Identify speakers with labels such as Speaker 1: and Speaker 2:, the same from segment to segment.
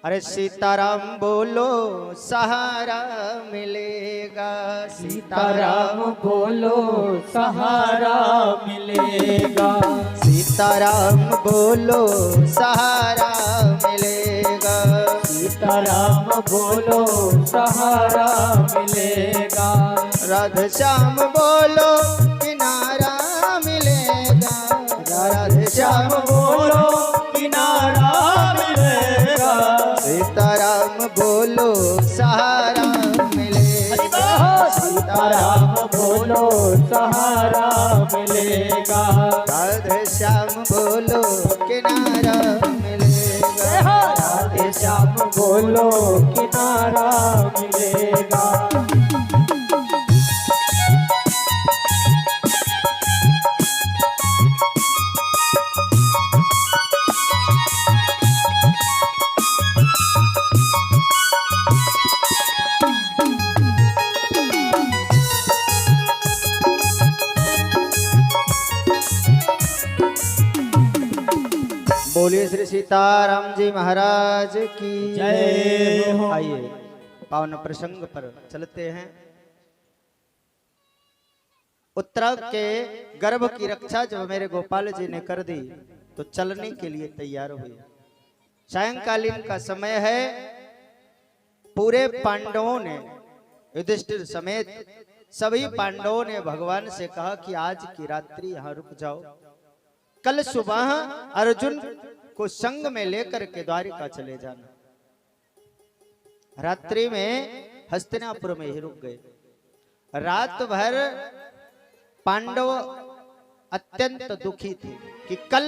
Speaker 1: अरे सीताराम बोलो सहारा मिलेगा।
Speaker 2: सीताराम बोलो सहारा मिलेगा।
Speaker 1: सीताराम बोलो सहारा मिलेगा।
Speaker 2: सीताराम बोलो सहारा मिलेगा।
Speaker 1: राधे श्याम बोलो किनारा मिलेगा।
Speaker 2: राधे श्याम बोलो किनारा मिलेगा।
Speaker 1: सीताराम बोलो सहारा मिलेगा।
Speaker 2: सीताराम बोलो सहारा मिलेगा।
Speaker 1: राधे श्याम बोलो किनारा मिलेगा।
Speaker 2: राधे श्याम बोलो किनारा मिलेगा।
Speaker 1: बोलिए श्री सीताराम जी महाराज की
Speaker 2: जय हो।
Speaker 1: आइए पावन प्रसंग पर चलते हैं। उत्तरा के गर्भ की रक्षा जब मेरे गोपाल जी ने कर दी तो चलने के लिए तैयार हुए। सायंकालीन का समय है। पूरे पांडवों ने युधिष्ठिर समेत सभी पांडवों ने भगवान से कहा कि आज की रात्रि यहाँ रुक जाओ, कल सुबह अर्जुन को संग में लेकर के द्वारिका चले जाना। रात्रि में हस्तिनापुर में ही रुक गए। रात भर पांडव अत्यंत दुखी थे कि कल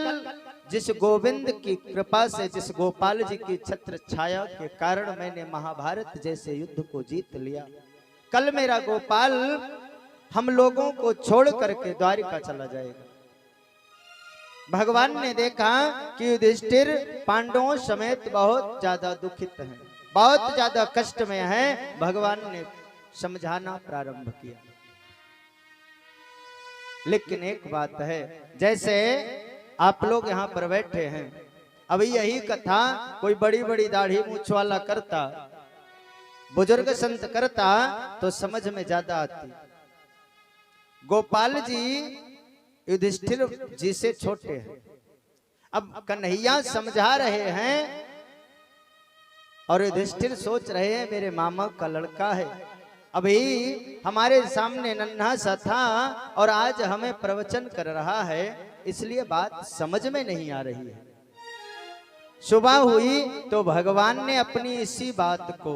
Speaker 1: जिस गोविंद की कृपा से, जिस गोपाल जी की छत्र छाया के कारण मैंने महाभारत जैसे युद्ध को जीत लिया, कल मेरा गोपाल हम लोगों को छोड़ करके द्वारिका चला जाएगा। भगवान ने देखा कि युधिष्ठिर पांडवों समेत बहुत ज्यादा दुखित हैं, बहुत ज्यादा कष्ट में हैं। भगवान ने समझाना प्रारंभ किया। लेकिन एक बात है, जैसे आप लोग यहाँ पर बैठे हैं, अभी यही कथा कोई बड़ी बड़ी दाढ़ी मूछ वाला करता, बुजुर्ग संत करता तो समझ में ज्यादा आती। गोपाल जी युधिष्ठिर जी से छोटे हैं। अब कन्हैया समझा रहे हैं और युधिष्ठिर सोच रहे हैं मेरे मामा का लड़का है, अभी हमारे सामने नन्हा सा था और आज हमें प्रवचन कर रहा है, इसलिए बात समझ में नहीं आ रही है। सुबह हुई तो भगवान ने अपनी इसी बात को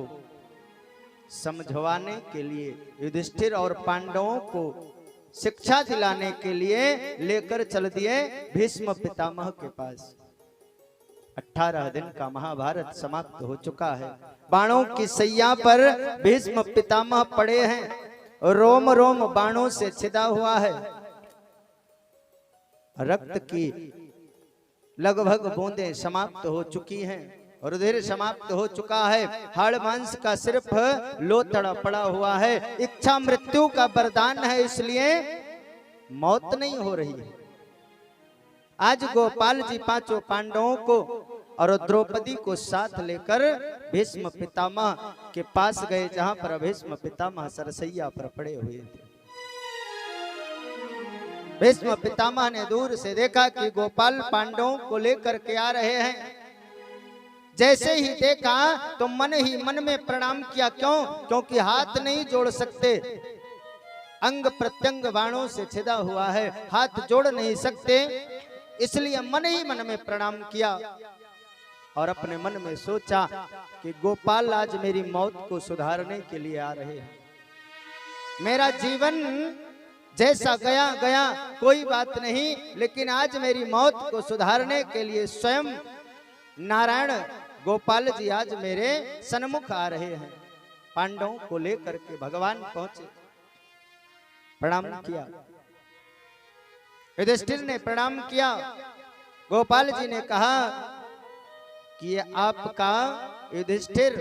Speaker 1: समझवाने के लिए युधिष्ठिर और पांडवों को शिक्षा दिलाने के लिए लेकर चल दिए भीष्म पितामह के पास। 18 दिन का महाभारत समाप्त हो चुका है। बाणों की सैया पर भीष्म पितामह पड़े हैं, रोम रोम बाणों से छिदा हुआ है। रक्त की लगभग बूंदें समाप्त हो चुकी हैं, रुधिर समाप्त हो चुका है, हाड़ मांस का सिर्फ लोथड़ा पड़ा हुआ है। इच्छा मृत्यु का वरदान है, इसलिए मौत नहीं हो रही है। आज गोपाल जी पांचों पांडवों को और द्रौपदी को साथ लेकर भीष्म पितामह के पास गए, जहां पर भीष्म पितामह सरसैया पर पड़े हुए थे। भीष्म पितामह ने दूर से देखा कि गोपाल पांडवों को लेकर के आ रहे हैं। जैसे ही देखा तो मन ही मन में प्रणाम किया। क्यों? क्योंकि हाथ नहीं जोड़ सकते, अंग प्रत्यंग बाणों से छिदा हुआ है, हाथ जोड़ नहीं सकते, इसलिए मन ही मन में प्रणाम किया और अपने मन में सोचा कि गोपाल आज मेरी मौत को सुधारने के लिए आ रहे हैं। मेरा जीवन जैसा गया गया कोई बात नहीं, लेकिन आज मेरी मौत को सुधारने के लिए स्वयं नारायण गोपाल जी आज मेरे सन्मुख आ रहे हैं। पांडवों को लेकर के भगवान पहुंचे, प्रणाम किया। युधिष्ठिर ने प्रणाम किया। गोपाल जी ने कहा कि ये आपका युधिष्ठिर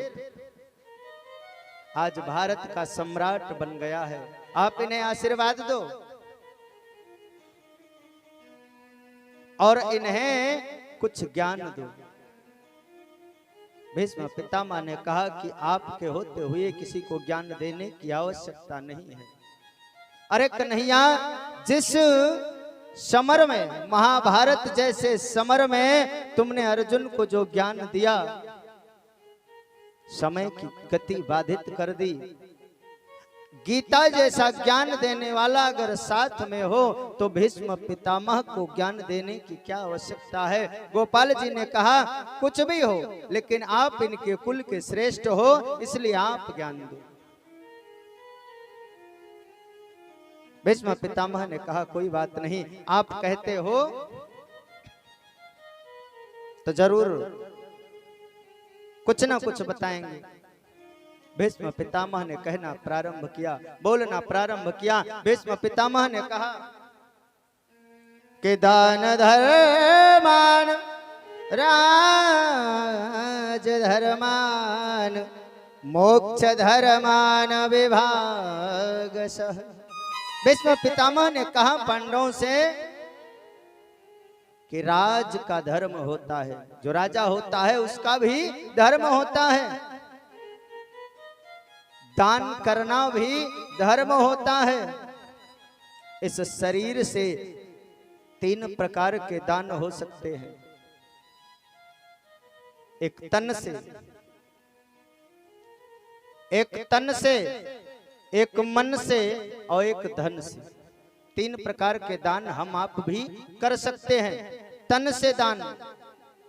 Speaker 1: आज भारत का सम्राट बन गया है, आप इन्हें आशीर्वाद दो और इन्हें कुछ ज्ञान दो। भीष्म पितामह ने कहा कि आपके होते हुए किसी को ज्ञान देने की आवश्यकता नहीं है। अरे कन्हैया, जिस समर में, महाभारत जैसे समर में तुमने अर्जुन को जो ज्ञान दिया, समय की गति बाधित कर दी। गीता जैसा ज्ञान देने वाला अगर साथ में हो तो भीष्म पितामह को ज्ञान देने की क्या आवश्यकता है। गोपाल जी ने कहा कुछ भी हो, लेकिन आप इनके कुल के श्रेष्ठ हो, इसलिए आप ज्ञान दो। भीष्म पितामह ने कहा कोई बात नहीं, आप कहते हो तो जरूर कुछ ना कुछ बताएंगे। भीष्म पितामह ने कहना प्रारंभ किया, बोलना प्रारंभ किया। भीष्म पितामह ने कहा कि दान धर्मान राज धर्मान मोक्ष धर्मान विभागसः। भीष्म पितामह ने कहा पांडवों से कि राज का धर्म होता है, जो राजा होता है उसका भी धर्म होता है, दान करना भी धर्म होता है। इस शरीर से 3 प्रकार के दान हो सकते हैं, एक तन से, एक मन से और एक धन से। 3 प्रकार के दान हम आप भी कर सकते हैं। तन से दान,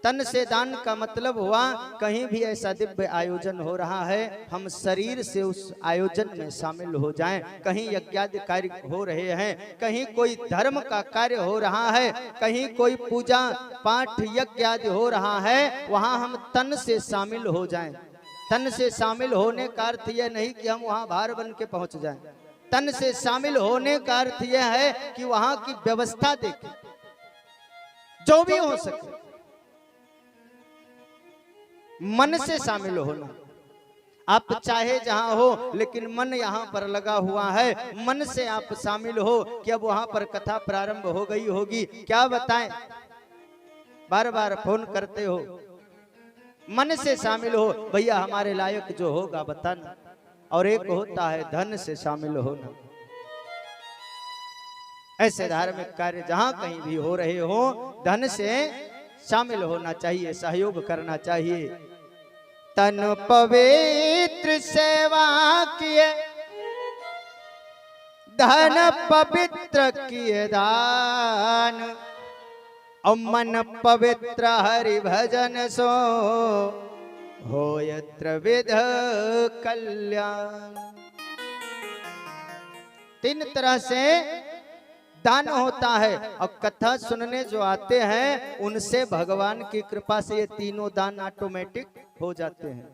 Speaker 1: तन से दान का मतलब हुआ कहीं भी ऐसा दिव्य आयोजन हो रहा है, हम शरीर से उस आयोजन में शामिल हो जाएं। कहीं यज्ञादि कार्य हो रहे हैं, कहीं कोई धर्म का कार्य हो रहा है, कहीं कोई पूजा पाठ यज्ञ आदि हो रहा है, वहां हम तन से शामिल हो जाएं। तन से शामिल होने का अर्थ यह नहीं कि हम वहां भार बन के पहुंच जाएं। तन से शामिल होने का अर्थ यह है कि वहां की व्यवस्था देखें, जो भी हो सके। मन से शामिल होना, आप चाहे जहां हो लेकिन मन यहां पर लगा हुआ है, मन से आप शामिल हो कि अब वहां पर कथा प्रारंभ हो गई होगी, क्या बताएं, बार बार फोन करते हो, मन से शामिल हो, भैया हमारे लायक जो होगा बताना। और एक होता है धन से शामिल होना। ऐसे धार्मिक कार्य जहां कहीं भी हो रहे हो, धन से शामिल होना चाहिए, सहयोग करना चाहिए। तन पवित्र सेवा किए, धन पवित्र किए दान, और मन पवित्र हरि भजन सो हो यत्र विध कल्याण। 3 तरह से दान होता है, और कथा सुनने जो आते हैं उनसे भगवान की कृपा से ये तीनों दान ऑटोमेटिक हो जाते हैं।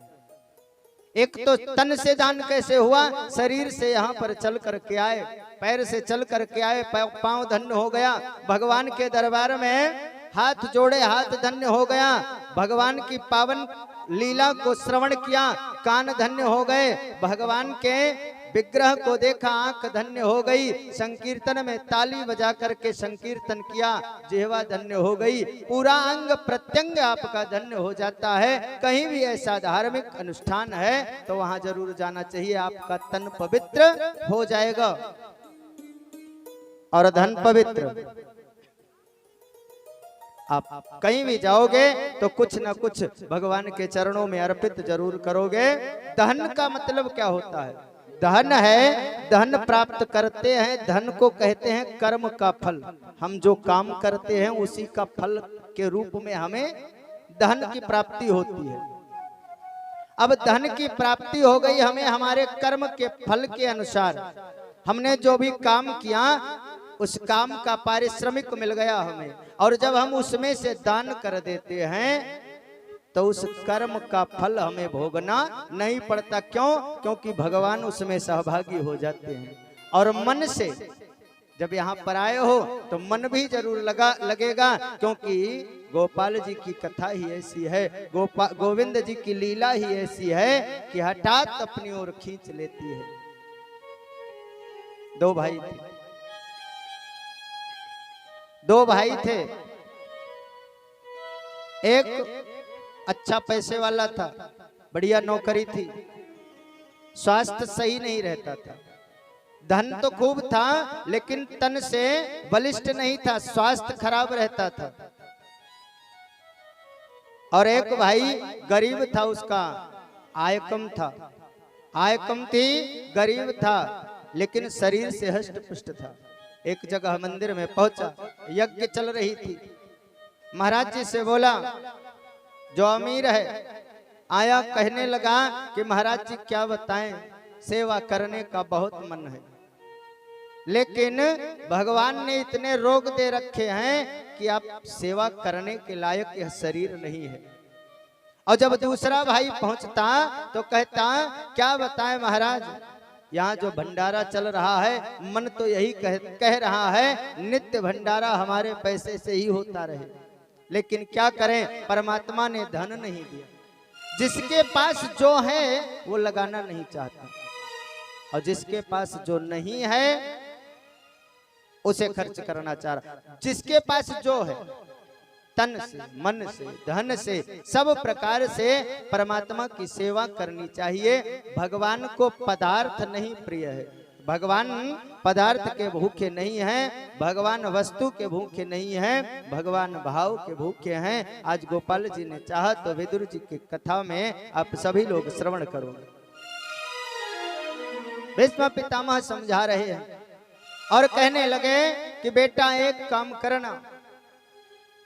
Speaker 1: एक तो तन से दान कैसे हुआ, शरीर से यहाँ पर चल करके आए, पैर से चल करके आए, पांव धन्य हो गया, भगवान के दरबार में हाथ जोड़े, हाथ धन्य हो गया, भगवान की पावन लीला को श्रवण किया, कान धन्य हो गए, भगवान के विग्रह को देखा, आंख धन्य हो गई, संकीर्तन में ताली बजा करके संकीर्तन किया, जिह्वा धन्य हो गई, पूरा अंग प्रत्यंग आपका धन्य हो जाता है। कहीं भी ऐसा धार्मिक अनुष्ठान है तो वहां जरूर जाना चाहिए, आपका तन पवित्र हो जाएगा और धन पवित्र। आप कहीं भी जाओगे तो कुछ न कुछ भगवान के चरणों में अर्पित जरूर करोगे। धन का मतलब क्या होता है, धन है, धन प्राप्त करते हैं, धन को कहते हैं कर्म का फल। हम जो काम करते हैं उसी का फल के रूप में हमें धन की प्राप्ति होती है। अब धन की प्राप्ति हो गई हमें हमारे कर्म के फल के अनुसार, हमने जो भी काम किया उस काम का पारिश्रमिक मिल गया हमें, और जब हम उसमें से दान कर देते हैं तो उस कर्म का फल हमें भोगना नहीं पड़ता। क्यों? क्योंकि भगवान उसमें सहभागी हो जाते हैं। और मन से जब यहाँ पर आए हो तो मन भी जरूर लगेगा, क्योंकि गोपाल जी की कथा ही ऐसी है, गोविंद जी की लीला ही ऐसी है कि हठात अपनी ओर खींच लेती है। 2 भाई थे, 2 भाई थे, एक अच्छा पैसे वाला था, बढ़िया नौकरी थी, स्वास्थ्य सही नहीं रहता था। धन तो खूब था लेकिन तन से बलिष्ठ नहीं था, स्वास्थ्य खराब रहता था। और एक भाई गरीब था, उसका आय कम था, आय कम थी, गरीब था, लेकिन शरीर से हष्ट पुष्ट था। एक जगह मंदिर में पहुंचा, यज्ञ चल रही थी। महाराज जी से बोला, जो अमीर है आया, कहने लगा कि महाराज जी क्या बताएं, सेवा करने का बहुत मन है, लेकिन भगवान ने इतने रोग दे रखे हैं कि आप सेवा करने के लायक यह शरीर नहीं है। और जब दूसरा भाई पहुंचता तो कहता, क्या बताएं महाराज, यहाँ जो भंडारा चल रहा है, मन तो यही कह रहा है नित्य भंडारा हमारे पैसे से ही होता रहे, लेकिन क्या करें, परमात्मा ने धन नहीं दिया। जिसके पास जो है वो लगाना नहीं चाहता, और जिसके पास जो नहीं है उसे खर्च करना चाह रहा। जिसके पास जो है, तन से, मन से, धन से, सब प्रकार से परमात्मा की सेवा करनी चाहिए। भगवान को पदार्थ नहीं प्रिय है, भगवान पदार्थ के भूखे नहीं हैं, भगवान वस्तु के भूखे नहीं हैं, भगवान भाव के भूखे हैं। आज गोपाल जी ने चाहा तो विदुर जी की कथा में आप सभी लोग श्रवण करो। भीष्म पितामह समझा रहे हैं और कहने लगे कि बेटा एक काम करना,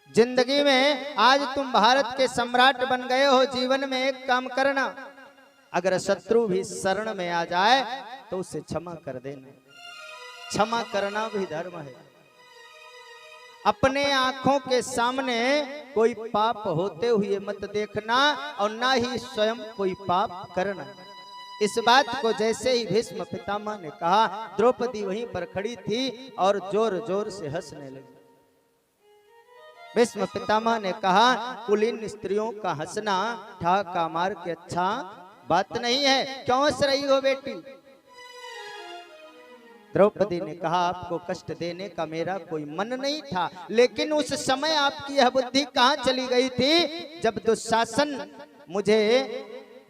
Speaker 1: जिंदगी में आज तुम भारत के सम्राट बन गए हो, जीवन में एक काम करना, अगर शत्रु भी शरण में आ जाए तो उसे क्षमा कर देना। क्षमा करना भी धर्म है। अपने आंखों के सामने कोई पाप होते हुए मत देखना और ना ही स्वयं कोई पाप करना। इस बात को जैसे ही भीष्म पितामह ने कहा, द्रौपदी वहीं पर खड़ी थी और जोर जोर से हंसने लगी। भीष्म पितामह ने कहा, कुलीन स्त्रियों का हंसना ठाका मार के अच्छा बात नहीं है, क्यों हंस रही हो बेटी? द्रौपदी ने कहा, आपको कष्ट देने का मेरा कोई मन नहीं था, लेकिन उस समय आपकी यह बुद्धि कहाँ चली गई थी जब दुशासन मुझे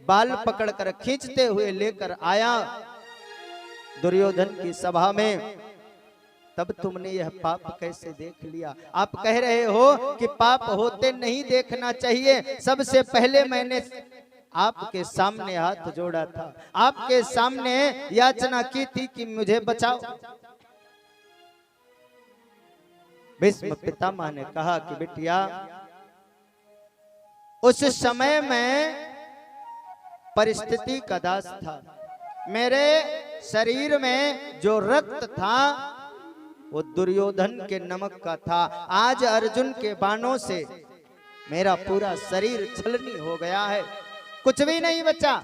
Speaker 1: बाल पकड़कर खींचते हुए लेकर आया दुर्योधन की सभा में, तब तुमने यह पाप कैसे देख लिया? आप कह रहे हो कि पाप होते नहीं देखना चाहिए। सबसे पहले मैंने आपके सामने हाथ जोड़ा था, आपके सामने याचना की थी कि मुझे बचाओ। भीष्म पितामह ने कहा कि बिटिया, उस समय में परिस्थिति का दास था, मेरे शरीर में जो रक्त था वो दुर्योधन के नमक का था। आज अर्जुन के बाणों से मेरा पूरा शरीर छलनी हो गया है, कुछ भी नहीं बचा।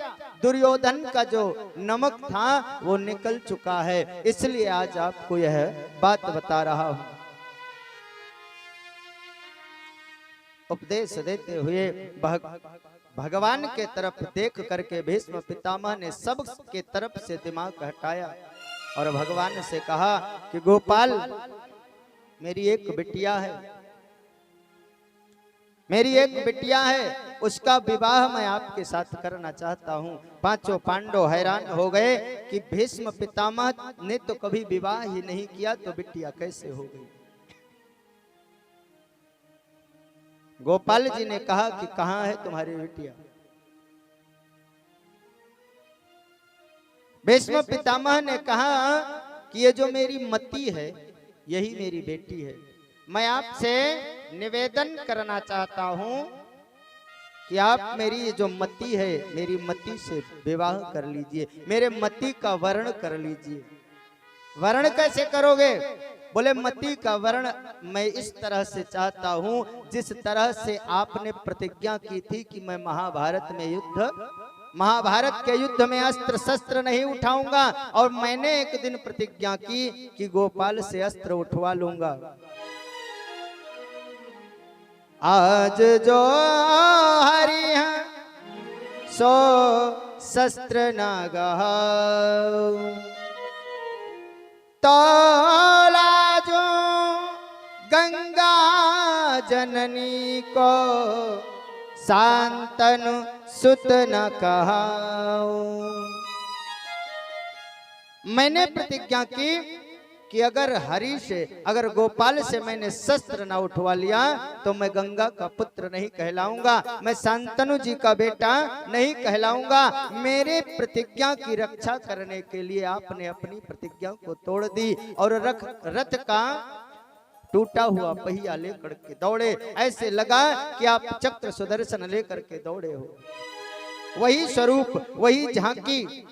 Speaker 1: दुर्योधन का जो नमक था वो निकल चुका है, इसलिए आज आपको यह बात बता रहा हूं। उपदेश देते हुए भगवान के तरफ देख करके भीष्म पितामह ने सब के तरफ से दिमाग हटाया और भगवान से कहा कि गोपाल, मेरी एक बिटिया है, मेरी एक बिटिया है, उसका विवाह मैं आपके साथ करना चाहता हूँ। पांचों पांडव हैरान हो गए कि भीष्म पितामह ने तो कभी विवाह ही नहीं किया, तो बिटिया कैसे हो गई? गोपाल जी ने कहा कि कहाँ है तुम्हारी बिटिया? भीष्म पितामह ने कहा कि ये जो मेरी मति है यही मेरी बेटी है। मैं आपसे निवेदन करना चाहता हूं कि आप मेरी जो मति है, मेरी मति से विवाह कर लीजिए, मेरे मति का वर्ण कर लीजिए। वर्ण कैसे करोगे? बोले मति का वर्ण मैं इस तरह से चाहता हूं जिस तरह से आपने प्रतिज्ञा की थी कि मैं महाभारत के युद्ध में अस्त्र शस्त्र नहीं उठाऊंगा, और मैंने एक दिन प्रतिज्ञा की कि गोपाल से अस्त्र उठवा लूंगा। आज जो हरि सो शस्त्र न गहाऊ, तोला जो गंगा जननी को शांतनु सुत न कहाऊं। मैंने प्रतिज्ञा की कि अगर हरि से, अगर गोपाल से मैंने शस्त्र ना उठवा लिया तो मैं गंगा का पुत्र नहीं कहलाऊंगा, मैं शांतनु जी का बेटा नहीं कहलाऊंगा। मेरे प्रतिज्ञा की रक्षा करने के लिए आपने अपनी प्रतिज्ञा को तोड़ दी और रथ का टूटा हुआ पहिया लेकर के दौड़े। ऐसे लगा कि आप चक्र सुदर्शन लेकर के दौड़े हो। वही स्वरूप, वही झांकी,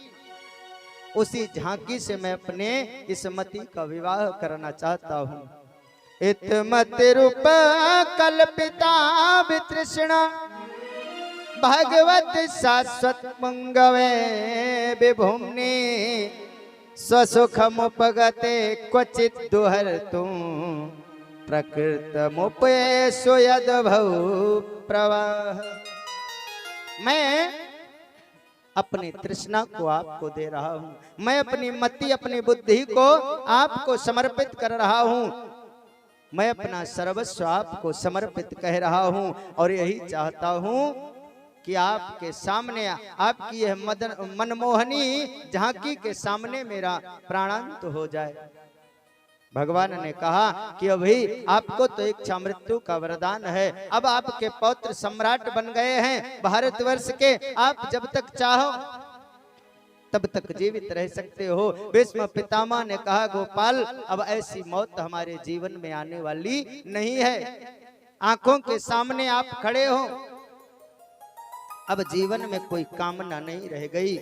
Speaker 1: उसी झांकी से मैं अपने इस मति का विवाह करना चाहता हूँ। इतमति रूप कल्पिता वितृष्णा भगवत शाश्वत मंगवे विभुम्नि स्वसुखमुपगते क्वचित दुहर तुम प्रकृतमुपयेषु यद्भव प्रवाह। मैं अपनी तृष्णा को आपको दे रहा हूँ, मैं अपनी मति, अपनी बुद्धि को आपको समर्पित कर रहा हूँ, मैं अपना सर्वस्व आपको समर्पित कह रहा हूँ और यही चाहता हूँ कि आपके सामने, आपकी यह मनमोहनी झांकी के सामने मेरा प्राणांत हो जाए। भगवान ने कहा कि अभी आपको तो इच्छा मृत्यु का वरदान है, अब आपके पौत्र सम्राट बन गए हैं भारतवर्ष के, आप जब तक चाहो तब तक जीवित रह सकते हो। भीष्म पितामह ने कहा गोपाल अब ऐसी मौत हमारे जीवन में आने वाली नहीं है, आंखों के सामने आप खड़े हो, अब जीवन में कोई कामना नहीं रह गई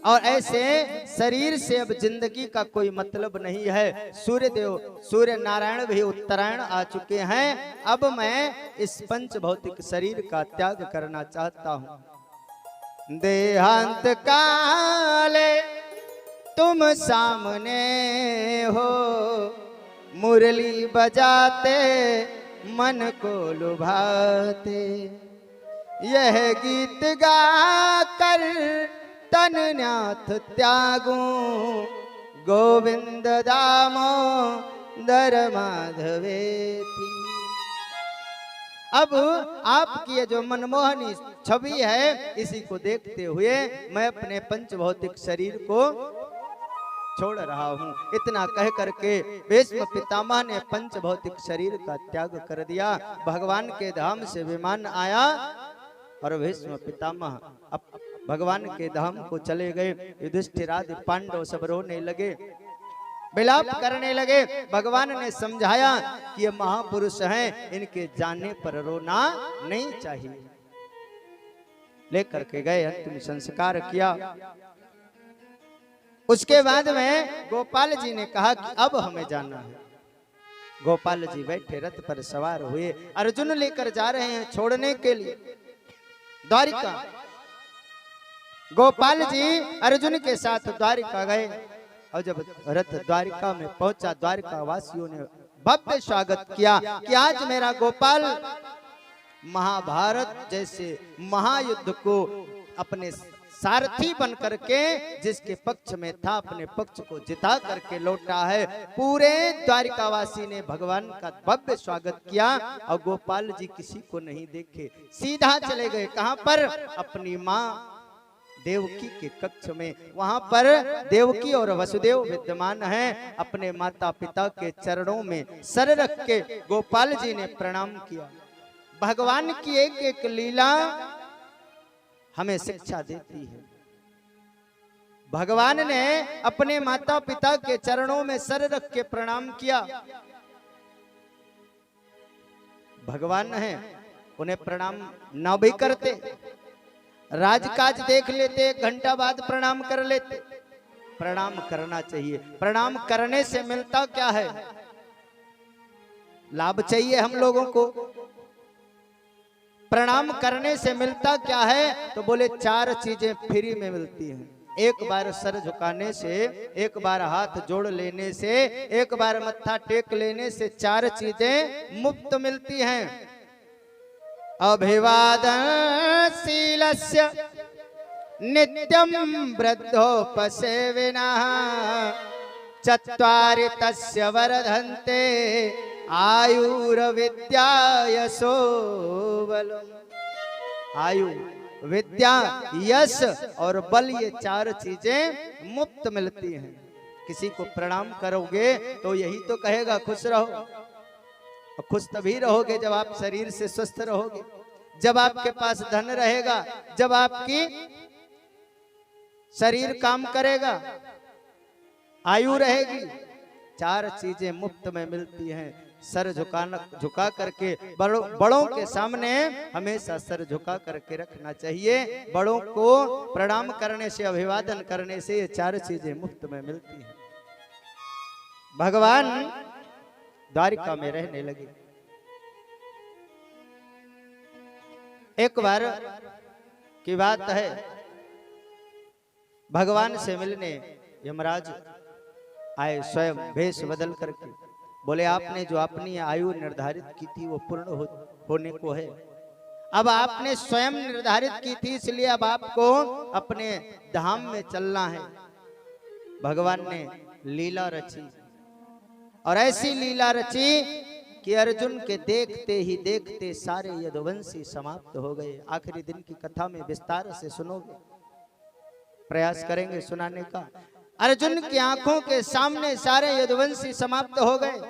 Speaker 1: और ऐसे शरीर से अब जिंदगी का कोई मतलब नहीं है। सूर्य नारायण भी उत्तरायण आ चुके हैं, अब मैं इस पंच भौतिक शरीर का त्याग करना चाहता हूँ। देहांत काले तुम सामने हो, मुरली बजाते मन को लुभाते, यह गीत गा कर तन न्याथ त्यागू, गोविंद दामोदर माधवेति। अब आपकी ये जो मनमोहनी छवि है, इसी को देखते हुए मैं अपने पंच भौतिक शरीर को छोड़ रहा हूँ। इतना कह करके भीष्म पितामह ने पंच भौतिक शरीर का त्याग कर दिया। भगवान के धाम से विमान आया और भीष्म पितामह अब भगवान के धाम को चले गए। युधिष्ठिर आदि पांडव सब रोने लगे, विलाप करने लगे। भगवान ने समझाया कि ये महापुरुष हैं, इनके जाने पर रोना नहीं चाहिए। लेकर के गए, अंतिम संस्कार किया। उसके बाद में गोपाल जी ने कहा कि अब हमें जाना है। गोपाल जी बैठे रथ पर सवार हुए, अर्जुन लेकर जा रहे हैं छोड़ने के लिए द्वारिका। गोपाल जी अर्जुन के साथ द्वारिका गए और जब रथ द्वारिका में पहुंचा, द्वारिका वासियों ने भव्य स्वागत किया कि आज मेरा गोपाल महाभारत जैसे महायुद्ध को अपने सारथी बन करके, जिसके पक्ष में था, अपने पक्ष को जिता करके लौटा है। पूरे द्वारिकावासी ने भगवान का भव्य स्वागत किया और गोपाल जी किसी को नहीं देखे, सीधा चले गए। कहां पर? अपनी माँ देवकी के कक्ष में। वहां पर देवकी और वसुदेव विद्यमान हैं। अपने माता पिता के चरणों में सर रख के गोपाल जी ने प्रणाम किया। भगवान की एक एक लीला हमें शिक्षा देती है। भगवान ने अपने माता पिता के चरणों में सर रख के प्रणाम किया। भगवान है, उन्हें प्रणाम न भी करते, राजकाज देख लेते, एक घंटा बाद प्रणाम कर लेते। प्रणाम करना चाहिए। प्रणाम करने से मिलता क्या है? लाभ चाहिए हम लोगों को। प्रणाम करने से मिलता क्या है? तो बोले 4 चीजें फ्री में मिलती हैं। एक बार सर झुकाने से, एक बार हाथ जोड़ लेने से, एक बार मत्था टेक लेने से 4 चीजें मुफ्त मिलती हैं। अभिवादनशीलस्य नित्यं वृद्धोपसेविनः, चत्वारि तस्य वर्धन्ते आयुर्विद्या यशो बलम्। आयु, विद्या, यश और बल, ये 4 चीजें मुफ्त मिलती हैं। किसी को प्रणाम करोगे तो यही तो कहेगा खुश रहो। और खुश तभी रहोगे जब आप शरीर से स्वस्थ रहोगे, जब आपके पास धन रहेगा, जब आपकी शरीर काम करेगा, आयु रहेगी। 4 चीजें मुफ्त में मिलती हैं। सर झुका करके बड़ों के सामने हमेशा सर झुका करके रखना चाहिए। बड़ों को प्रणाम करने से, अभिवादन करने से ये 4 चीजें मुफ्त में मिलती हैं। भगवान द्वारिका में रहने लगे। एक बार की बात है, भगवान से मिलने यमराज आए, स्वयं भेष बदल करके। बोले आपने जो अपनी आयु निर्धारित की थी वो पूर्ण होने को है। अब आपने स्वयं निर्धारित की थी, इसलिए अब आपको अपने धाम में चलना है। भगवान ने लीला रची और ऐसी लीला रची कि अर्जुन के देखते ही देखते सारे यदुवंशी समाप्त हो गए। आखिरी दिन की कथा में विस्तार से सुनोगे, प्रयास करेंगे सुनाने का। अर्जुन की आंखों के सामने सारे यदुवंशी समाप्त हो गए।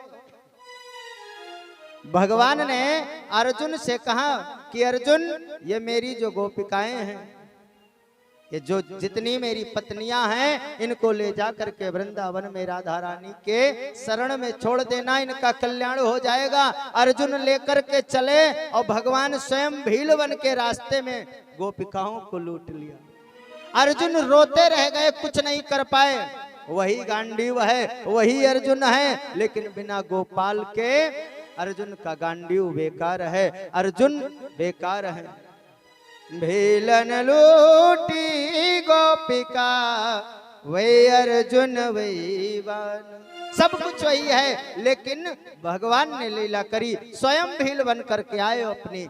Speaker 1: भगवान ने अर्जुन से कहा कि अर्जुन, ये मेरी जो गोपिकाएं हैं, ये जो जितनी मेरी पत्नियां हैं, इनको ले जाकर के वृंदावन में राधा रानी के शरण में छोड़ देना, इनका कल्याण हो जाएगा। अर्जुन लेकर के चले और भगवान स्वयं भीलवन के रास्ते में गोपिकाओं को लूट लिया। अर्जुन रोते रह गए, कुछ नहीं कर पाए। वही गांडीव है, वही अर्जुन है, लेकिन बिना गोपाल के अर्जुन का गांडीव बेकार है, अर्जुन बेकार है। भीलन लूटी गोपिका, वही अर्जुन वही बान, सब कुछ वही है, लेकिन भगवान ने लीला करी। स्वयं भील बन करके आए, अपनी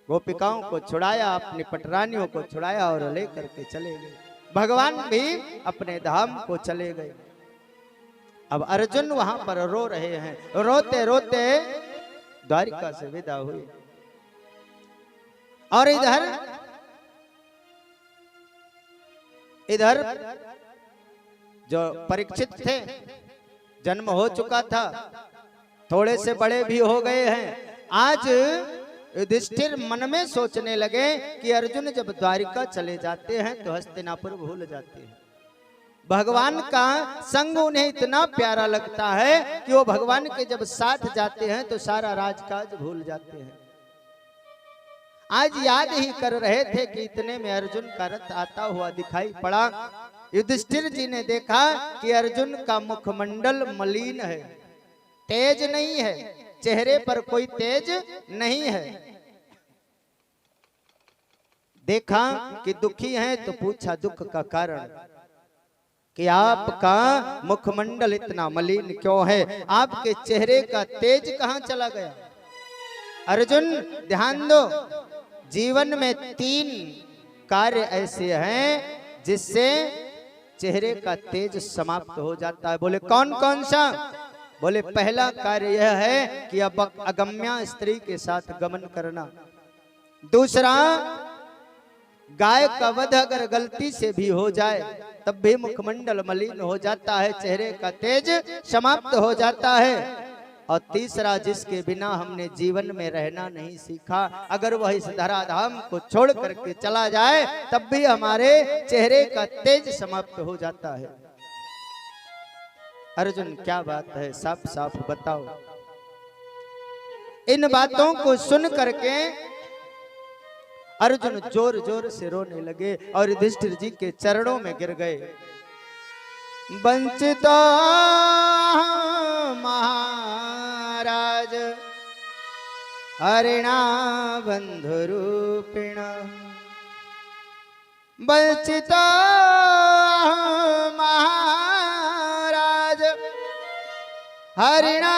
Speaker 1: गोपिकाओं को छुड़ाया, अपनी पटरानियों को छुड़ाया और लेकर के चले गए। भगवान भी अपने धाम को चले गए। अब अर्जुन वहां पर रो रहे हैं, रोते रोते द्वारिका से विदा हुए। और इधर जो परीक्षित थे, जन्म हो चुका था, थोड़े से बड़े भी हो गए हैं। आज युधिष्ठिर मन में सोचने लगे कि अर्जुन जब द्वारिका चले जाते हैं तो हस्तिनापुर भूल जाते हैं। भगवान का संग उन्हें इतना प्यारा लगता है कि वो भगवान के जब साथ जाते हैं तो सारा राजकाज भूल जाते हैं। आज याद ही कर रहे थे कि इतने में अर्जुन का रथ आता हुआ दिखाई पड़ा। युधिष्ठिर जी ने देखा कि अर्जुन का मुखमंडल मलिन है, तेज नहीं है, चेहरे पर कोई तेज नहीं है। देखा कि दुखी हैं तो पूछा दुख का कारण, कि आपका मुखमंडल इतना मलिन क्यों है, आपके चेहरे का तेज कहां चला गया। अर्जुन ध्यान दो, जीवन में 3 कार्य ऐसे हैं जिससे चेहरे का तेज समाप्त हो जाता है। बोले कौन कौन सा? बोले पहला कार्य यह है कि अब अगम्या स्त्री के साथ गमन करना। दूसरा, गाय का वध अगर गलती से भी हो जाए तब भी मुखमंडल मलिन हो जाता है, चेहरे का तेज समाप्त हो जाता है। और तीसरा, जिसके बिना हमने जीवन में रहना नहीं सीखा, अगर वह इस धराधाम को छोड़ करके चला जाए तब भी हमारे चेहरे का तेज समाप्त हो जाता है। अर्जुन क्या बात है, साफ साफ बताओ। इन बातों को सुन करके अर्जुन जोर जोर से रोने लगे और युधिष्ठिर जी के चरणों में गिर गए। वंचिता महाराज हरिणा बंधुरूपिण, वंचिता महाराज हरिणा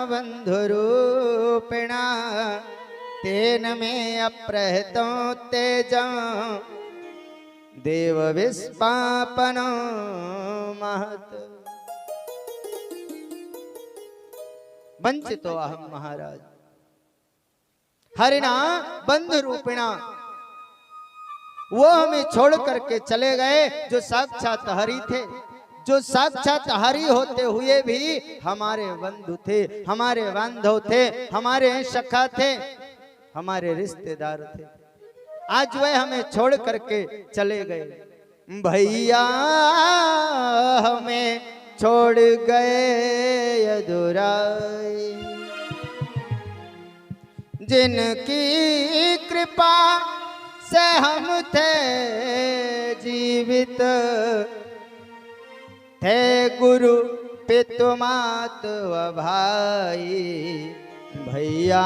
Speaker 1: बंधुरूपिण, तेन में अप्रहतो तेज देव विस्पापनो महत। वंचितो अहम महाराज, हरिणा बंधु रूपिणा, वो हमें छोड़ करके चले गए जो साक्षात हरि थे, जो साक्षात हरि होते हुए भी हमारे बंधु थे, हमारे बांधव थे, हमारे सखा थे, हमारे रिश्तेदार थे। आज वह हमें छोड़ करके चले गए। भैया हमें छोड़ गए अधूराए, जिनकी कृपा से हम थे जीवित, थे गुरु पितु मात व भाई। भैया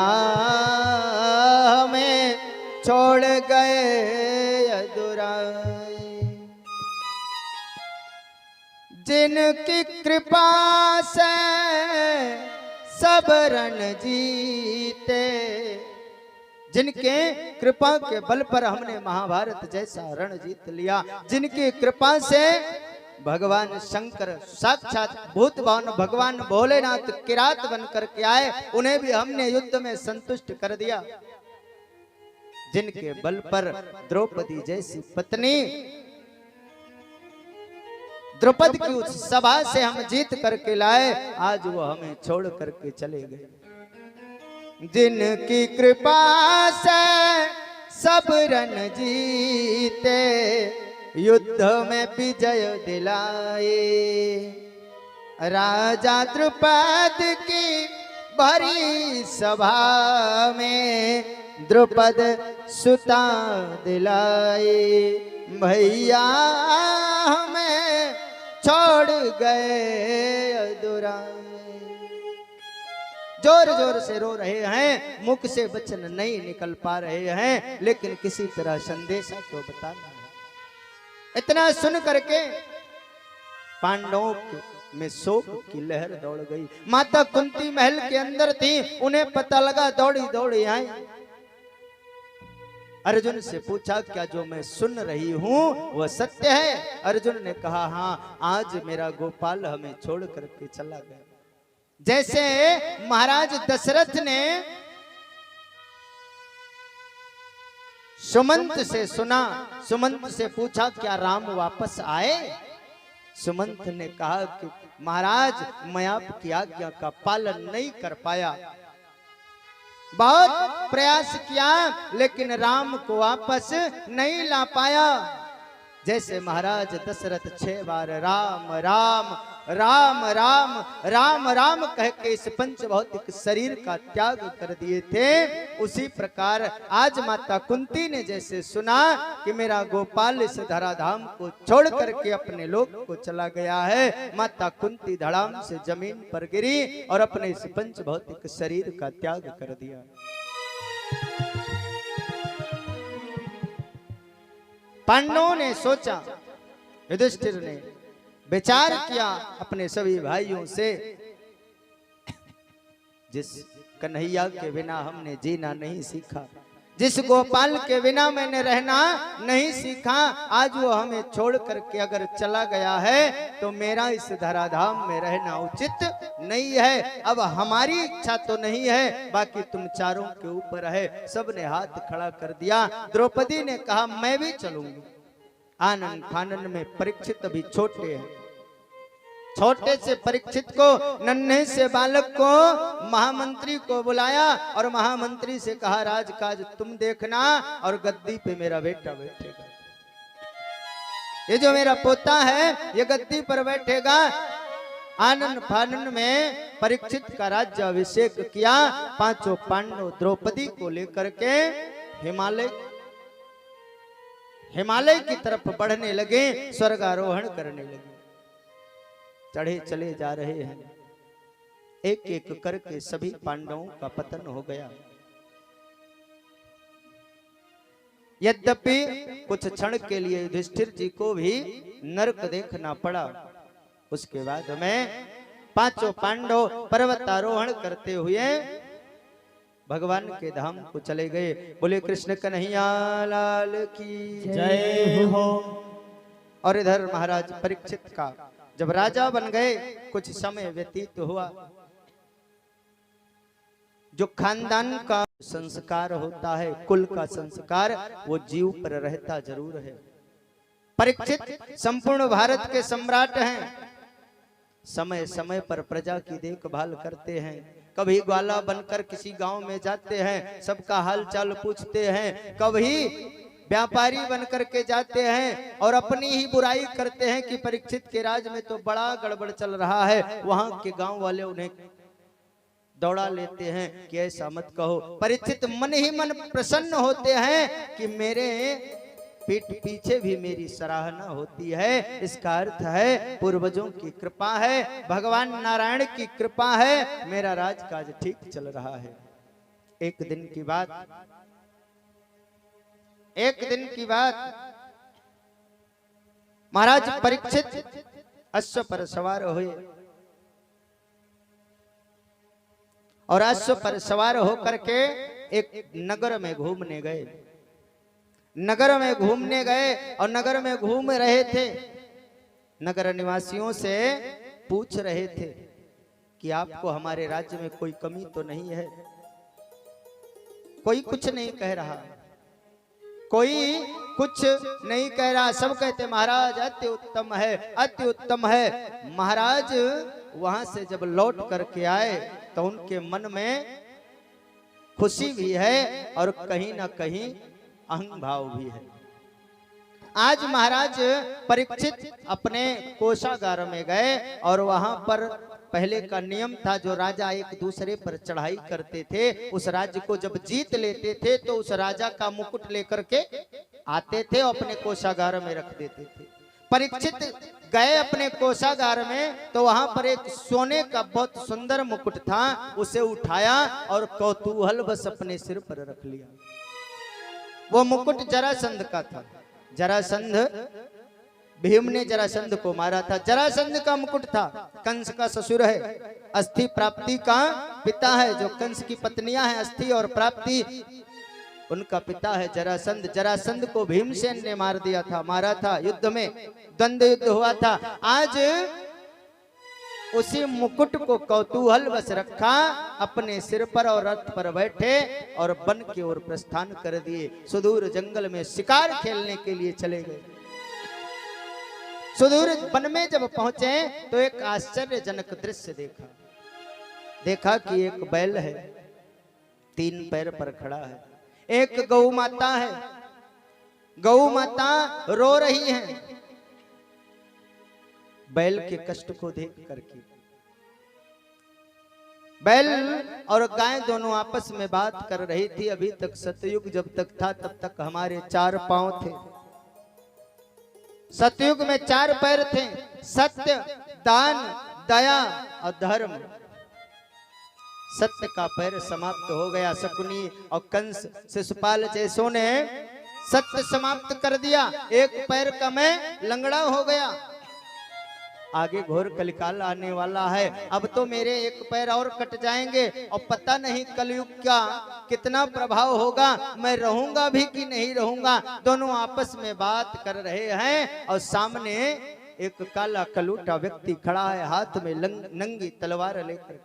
Speaker 1: हमें छोड़ गए अधूराए, जिनकी कृपा से सब रण जीते, जिनके कृपा के बल पर हमने महाभारत जैसा रण जीत लिया, जिनकी कृपा से भगवान शंकर साक्षात भूत भवन भगवान भोलेनाथ किरात बन करके आए, उन्हें भी हमने युद्ध में संतुष्ट कर दिया, जिनके बल पर द्रौपदी जैसी पत्नी, द्रौपदी की उस सभा से हम जीत करके लाए, आज वो हमें छोड़ करके चले गए। जिनकी कृपा से सब रण जीते, युद्ध में विजय दिलाए, राजा द्रुपद की भरी सभा में द्रुपद सुता दिलाए। भैया हमें छोड़ गए अधूराए, जोर जोर से रो रहे हैं, मुख से वचन नहीं निकल पा रहे हैं, लेकिन किसी तरह संदेशा तो बताना है। इतना सुन करके पांडवों में शोक की लहर दौड़ गई। माता कुंती महल के अंदर थी, उन्हें पता लगा, दौड़ी दौड़ी आई, अर्जुन से पूछा क्या जो मैं सुन रही हूं वह सत्य है? अर्जुन ने कहा हाँ, आज मेरा गोपाल हमें छोड़ करके चला गया। जैसे महाराज दशरथ ने सुमंत से सुना, सुमंत से पूछा क्या राम वापस आए? सुमंत ने कहा कि महाराज मैं आपकी आज्ञा का पालन नहीं कर पाया, बहुत प्रयास किया लेकिन राम को वापस नहीं ला पाया। जैसे महाराज दशरथ 6 बार राम राम राम राम राम राम कह के इस पंच भौतिक शरीर का त्याग कर दिए थे, उसी प्रकार आज माता कुंती ने जैसे सुना कि मेरा गोपाल इस धराधाम को छोड़ करके अपने लोक को चला गया है, माता कुंती धड़ाम से जमीन पर गिरी और अपने इस पंच भौतिक शरीर का त्याग कर दिया। पांडवों ने सोचा, युधिष्ठिर ने विचार किया अपने सभी भाइयों से, जिस कन्हैया के बिना हमने जीना नहीं सीखा, जिस गोपाल के बिना मैंने रहना नहीं सीखा, आज वो हमें छोड़ करके अगर चला गया है तो मेरा इस धराधाम में रहना उचित नहीं है। अब हमारी इच्छा तो नहीं है, बाकी तुम चारों के ऊपर है। सबने हाथ खड़ा कर दिया। द्रौपदी ने कहा मैं भी चलूंगी। आनंद फानन में परीक्षित अभी छोटे हैं, छोटे से परीक्षित को, नन्हे से बालक को महामंत्री को बुलाया और महामंत्री से कहा राजकाज तुम देखना और गद्दी पे मेरा बेटा बैठेगा, ये जो मेरा पोता है ये गद्दी पर बैठेगा। आनंद फानन में परीक्षित का राज्य अभिषेक किया। पांचों पांडव द्रौपदी को लेकर के हिमालय की तरफ बढ़ने लगे, स्वर्गारोहण करने लगे। चढ़े चले जा रहे हैं, एक एक करके सभी पांडवों का पतन हो गया। यद्यपि कुछ क्षण के लिए युधिष्ठिर जी को भी नरक देखना पड़ा। उसके बाद में पांचों पांडव पर्वतारोहण करते हुए भगवान के धाम को चले गए। बोले कृष्ण कन्हैया लाल की
Speaker 2: जय हो।
Speaker 1: और इधर महाराज परीक्षित का जब राजा बन गए, कुछ समय व्यतीत हुआ। जो खानदान का संस्कार होता है, कुल का संस्कार, वो जीव पर रहता जरूर है। परीक्षित संपूर्ण भारत के सम्राट हैं, समय समय पर प्रजा की देखभाल करते हैं। कभी ग्वाला बनकर किसी गांव में जाते हैं, सबका हाल चाल पूछते हैं। कभी व्यापारी बनकर के जाते हैं और अपनी ही बुराई करते हैं कि परीक्षित के राज में तो बड़ा गड़बड़ चल रहा है। वहां के गांव वाले उन्हें दौड़ा लेते हैं कि ऐसा मत कहो। परीक्षित मन ही मन प्रसन्न होते हैं कि मेरे पीठ पीछे भी मेरी सराहना होती है। इसका अर्थ है पूर्वजों की कृपा है, भगवान नारायण की कृपा है, मेरा राजकाज ठीक चल रहा है। एक दिन की बात महाराज परीक्षित अश्व पर सवार हुए और अश्व पर सवार होकर के एक नगर में घूमने गए। नगर में घूमने गए और नगर में घूम रहे थे। नगर निवासियों से पूछ रहे थे कि आपको हमारे राज्य में कोई कमी तो नहीं है? कोई कुछ नहीं कह रहा, कोई कुछ नहीं कह रहा। सब कहते महाराज अति उत्तम है, अति उत्तम है। महाराज वहां से जब लौट करके आए तो उनके मन में खुशी भी है और कहीं ना कहीं अहंग भाव भी है। आज महाराज परीक्षित अपने कोषागार में गए और वहां पर पहले का नियम था, जो राजा एक दूसरे पर चढ़ाई करते थे, उस राज्य को जब जीत लेते थे तो उस राजा का मुकुट लेकर के आते थे और अपने कोषागार में रख देते थे। परीक्षित गए अपने कोषागार में तो वहां पर एक सोने का बहुत सुंदर मुकुट था, उसे उठाया और कौतूहल बस अपने सिर पर रख लिया। वो मुकुट जरासंध का था। जरासंध, भीम ने जरासंध को मारा था, जरासंध का मुकुट था। कंस का ससुर है, अस्थि प्राप्ति का पिता है। जो कंस की पत्नियां हैं अस्थि और प्राप्ति, उनका पिता है जरासंध। जरासंध को भीमसेन ने मार दिया था, मारा था, युद्ध में द्वंद्व युद्ध हुआ था। आज उसी मुकुट को कौतूहल बस रखा अपने सिर पर और रथ पर बैठे और वन की ओर प्रस्थान कर दिए। सुदूर जंगल में शिकार खेलने के लिए चले गए। सुदूर वन में जब पहुंचे तो एक आश्चर्यजनक दृश्य देखा कि एक बैल है, 3 पैर पर खड़ा है। एक गौ माता है, गौ माता रो रही है बैल के कष्ट को देख करके। बैल और गाय दोनों आपस में बात कर रही थी। अभी तक सतयुग जब तक था तब तक हमारे 4 पांव थे। सतयुग में 4 पैर थे, सत्य, दान, दया और धर्म। सत्य का पैर समाप्त हो गया। शकुनी और कंस, शिशुपाल जैसों ने सत्य समाप्त कर दिया। एक पैर का मैं लंगड़ा हो गया। आगे घोर कलिकाल आने वाला है, अब तो मेरे एक पैर और कट जाएंगे और पता नहीं कलयुग का कितना प्रभाव होगा, मैं रहूंगा भी कि नहीं रहूंगा। दोनों आपस में बात कर रहे हैं और सामने एक काला कलूटा व्यक्ति खड़ा है, हाथ में नंगी तलवार लेकर।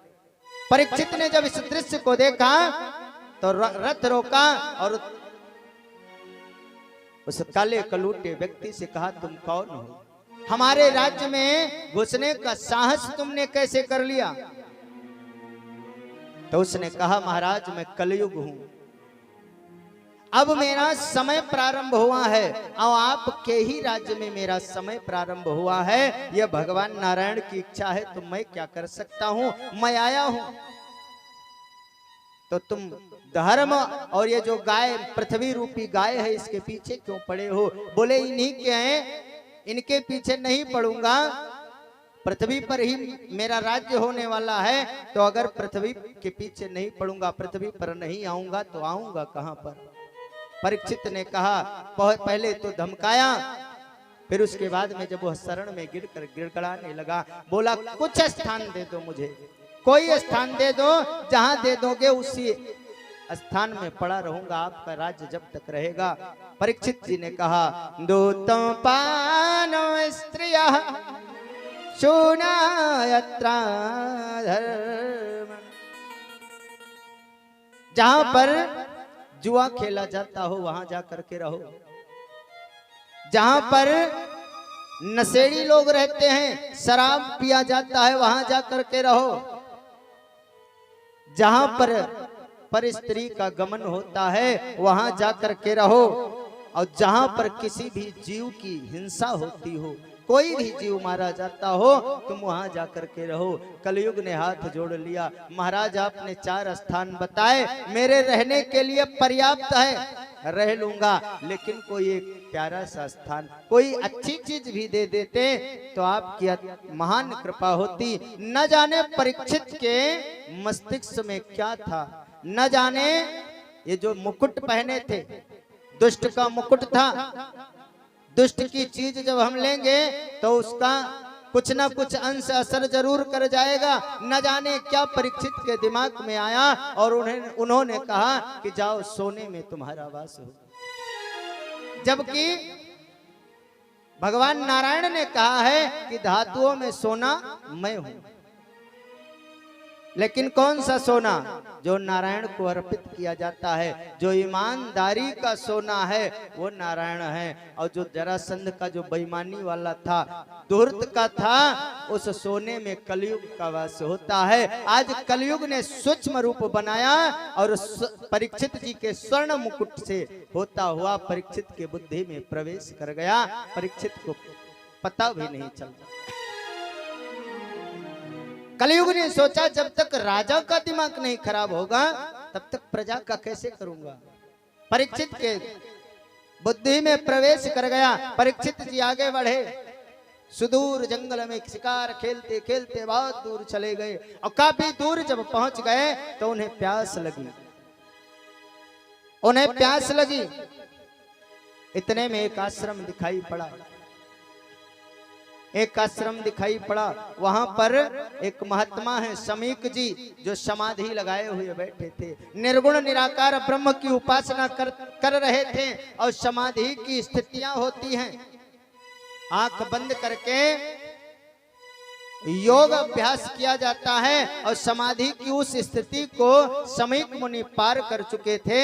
Speaker 1: परीक्षित ने जब इस दृश्य को देखा तो रथ रोका और उस काले कलूटे व्यक्ति से कहा, तुम कौन हो? हमारे राज्य में घुसने का साहस तुमने कैसे कर लिया? तो उसने कहा, महाराज मैं कलयुग हूं, अब मेरा समय प्रारंभ हुआ है और आपके ही राज्य में मेरा समय प्रारंभ हुआ है। यह भगवान नारायण की इच्छा है, तो मैं क्या कर सकता हूं? मैं आया हूं। तो तुम धर्म और ये जो गाय, पृथ्वी रूपी गाय है, इसके पीछे क्यों पड़े हो? बोले इन्हीं के हैं, इनके पीछे नहीं पड़ूंगा। पृथ्वी पर ही मेरा राज्य होने वाला है, तो अगर पृथ्वी के पीछे नहीं पड़ूंगा, पृथ्वी पर नहीं आऊंगा तो आऊंगा कहां पर? परीक्षित ने कहा, पहले तो धमकाया, फिर उसके बाद में जब वह शरण में गिरकर गिड़गिड़ाने लगा, बोला कुछ स्थान दे दो मुझे, कोई स्थान दे दो, जहां दे दोगे उसी स्थान में पड़ा रहूंगा, आपका राज्य जब तक रहेगा। परीक्षित जी ने कहा, दूतम पानो स्त्रिया शूना यत्रा धर्म। जहां पर जुआ खेला जाता हो वहां जा करके रहो, जहां पर नशेड़ी लोग रहते हैं, शराब पिया जाता है, वहां जा करके रहो, जहां पर स्त्री का गमन होता है वहां जा करके रहो, और जहां पर किसी भी जीव की हिंसा होती हो, कोई भी जीव मारा जाता हो, तुम वहां जाकर के रहो। कलयुग ने हाथ जोड़ लिया, महाराज आपने 4 स्थान बताए, मेरे रहने के लिए पर्याप्त है, रह लूंगा, लेकिन कोई एक प्यारा सा स्थान, कोई अच्छी चीज भी दे देते तो आपकी महान कृपा होती। न जाने परीक्षित के मस्तिष्क में क्या था, न जाने ये जो मुकुट पहने थे, दुष्ट का मुकुट था, दुष्ट की चीज जब हम लेंगे तो उसका कुछ ना कुछ अंश असर जरूर कर जाएगा। न जाने क्या परीक्षित के दिमाग में आया और उन्होंने कहा कि जाओ सोने में तुम्हारा वास हो, जबकि भगवान नारायण ने कहा है कि धातुओं में सोना मैं हूं। लेकिन कौन सा सोना? जो नारायण को अर्पित किया जाता है, जो ईमानदारी का सोना है वो नारायण है। और जो जरासंध का जो बेईमानी वाला था, धूर्त का था, उस सोने में कलयुग का वास होता है। आज कलयुग ने सूक्ष्म रूप बनाया और परीक्षित जी के स्वर्ण मुकुट से होता हुआ परीक्षित के बुद्धि में प्रवेश कर गया। परीक्षित को पता भी नहीं चलता। कलयुग ने सोचा जब तक राजा का दिमाग नहीं खराब होगा तब तक प्रजा का कैसे करूंगा। परीक्षित के बुद्धि में प्रवेश कर गया। परीक्षित जी आगे बढ़े, सुदूर जंगल में शिकार खेलते खेलते बहुत दूर चले गए और काफी दूर जब पहुंच गए तो उन्हें प्यास लगी। इतने में एक आश्रम दिखाई पड़ा। वहां पर एक महात्मा है समीक जी, जो समाधि लगाए हुए बैठे थे, निर्गुण निराकार ब्रह्म की उपासना कर रहे थे। और समाधि की स्थितियां होती हैं, आंख बंद करके योग अभ्यास किया जाता है। और समाधि की उस स्थिति को समीक मुनि पार कर चुके थे,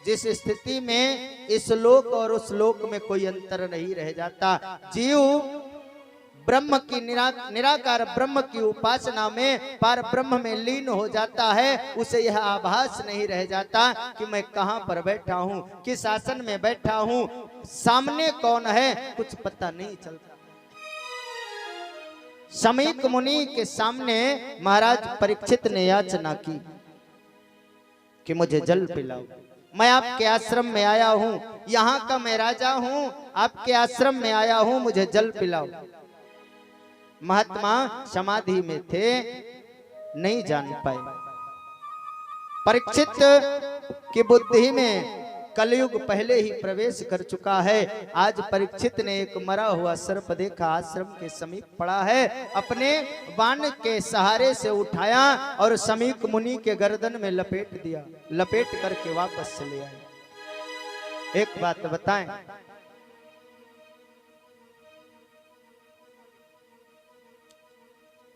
Speaker 1: जिस स्थिति में इस लोक और उस लोक में कोई अंतर नहीं रह जाता। जीव ब्रह्म की निराकार ब्रह्म की उपासना में पार ब्रह्म में लीन हो जाता है। उसे यह आभास नहीं रह जाता कि मैं कहां पर बैठा हूं, किस आसन में बैठा हूं, सामने कौन है, कुछ पता नहीं चलता। समीक मुनि के सामने महाराज परीक्षित ने याचना की कि मुझे जल पिलाओ, मैं आपके आश्रम में आया हूं, यहाँ का मैं राजा हूं, आपके आश्रम में आया हूं, मुझे जल पिलाओ। महात्मा समाधि में थे, नहीं जान पाए। परीक्षित की बुद्धि में कलयुग पहले ही प्रवेश कर चुका है। आज परीक्षित ने एक मरा हुआ सर्प देखा, आश्रम के समीप पड़ा है, अपने बाण के सहारे से उठाया और समीक मुनि के गर्दन में लपेट दिया, लपेट करके वापस चले आए। एक बात बताएं,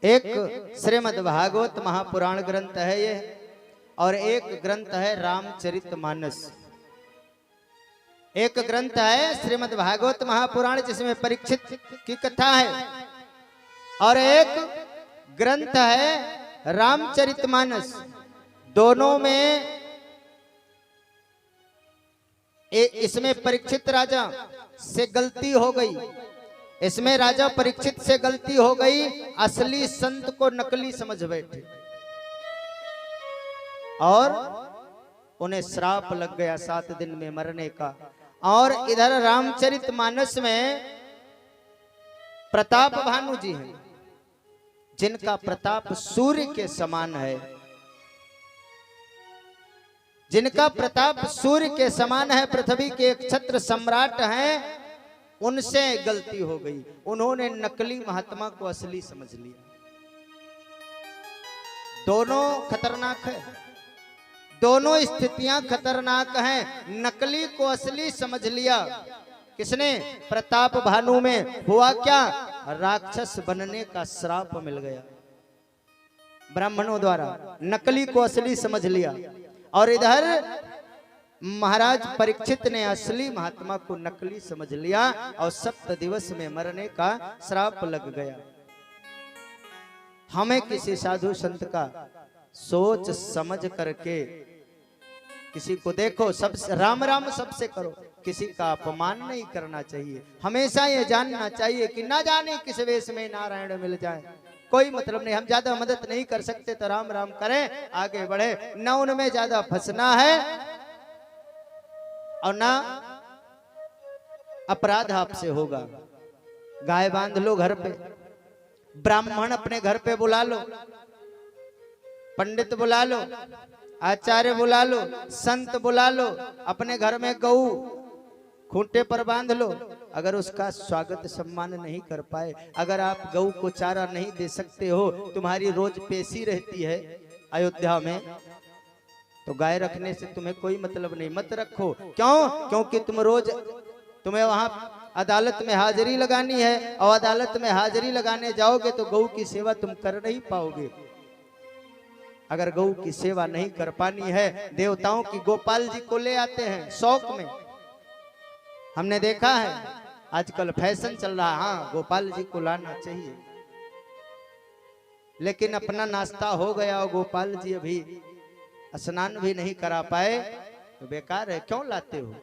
Speaker 1: एक श्रीमद् भागवत महापुराण ग्रंथ है ये, और एक ग्रंथ है रामचरितमानस। एक ग्रंथ है श्रीमद् भागवत महापुराण जिसमें परीक्षित की कथा है, और एक ग्रंथ है रामचरितमानस। दोनों में इसमें परीक्षित राजा से गलती हो गई, इसमें राजा परीक्षित से गलती हो गई, असली संत को नकली समझ बैठे और उन्हें श्राप लग गया 7 दिन में मरने का। और इधर रामचरितमानस में प्रताप भानु जी हैं, जिनका प्रताप सूर्य के समान है, जिनका प्रताप सूर्य के समान है, पृथ्वी के एक छत्र सम्राट हैं। उनसे गलती हो गई, उन्होंने नकली महात्मा को असली समझ लिया। दोनों खतरनाक है, दोनों स्थितियां खतरनाक हैं। नकली को असली समझ लिया किसने? प्रताप भानु में। हुआ क्या? राक्षस बनने का श्राप मिल गया ब्राह्मणों द्वारा। नकली को असली समझ लिया और इधर महाराज परीक्षित ने असली महात्मा को नकली समझ लिया और 7 दिवस में मरने का श्राप लग गया। हमें किसी साधु संत का सोच समझ करके किसी को देखो, सब राम राम सबसे करो, किसी का अपमान नहीं करना चाहिए। हमेशा ये जानना चाहिए कि ना जाने किस वेश में नारायण मिल जाए, कोई मतलब नहीं। हम ज्यादा मदद नहीं कर सकते तो राम राम करें, आगे बढ़े, न उनमें ज्यादा फंसना है और ना अपराध आपसे होगा। गाय बांध लो घर पे, ब्राह्मण अपने घर पे बुला लो, पंडित बुला लो, आचार्य बुला लो, संत बुला लो, अपने घर में गऊ खूंटे पर बांध लो। अगर उसका स्वागत सम्मान नहीं कर पाए, अगर आप गऊ को चारा नहीं दे सकते हो, तुम्हारी रोज पेशी रहती है अयोध्या में, तो गाय रखने से तुम्हें कोई मतलब नहीं, मत रखो। क्यों? क्योंकि तुम्हें वहां अदालत में हाजिरी लगानी है और अदालत में हाजिरी लगाने जाओगे तो गऊ की सेवा तुम कर नहीं पाओगे। अगर गऊ की सेवा नहीं कर पानी है, देवताओं की गोपाल जी को ले आते हैं शौक में, हमने देखा है आजकल फैशन चल रहा है, हाँ गोपाल जी को लाना चाहिए, लेकिन अपना नाश्ता हो गया और गोपाल जी अभी स्नान भी नहीं करा पाए तो बेकार है, क्यों लाते हो?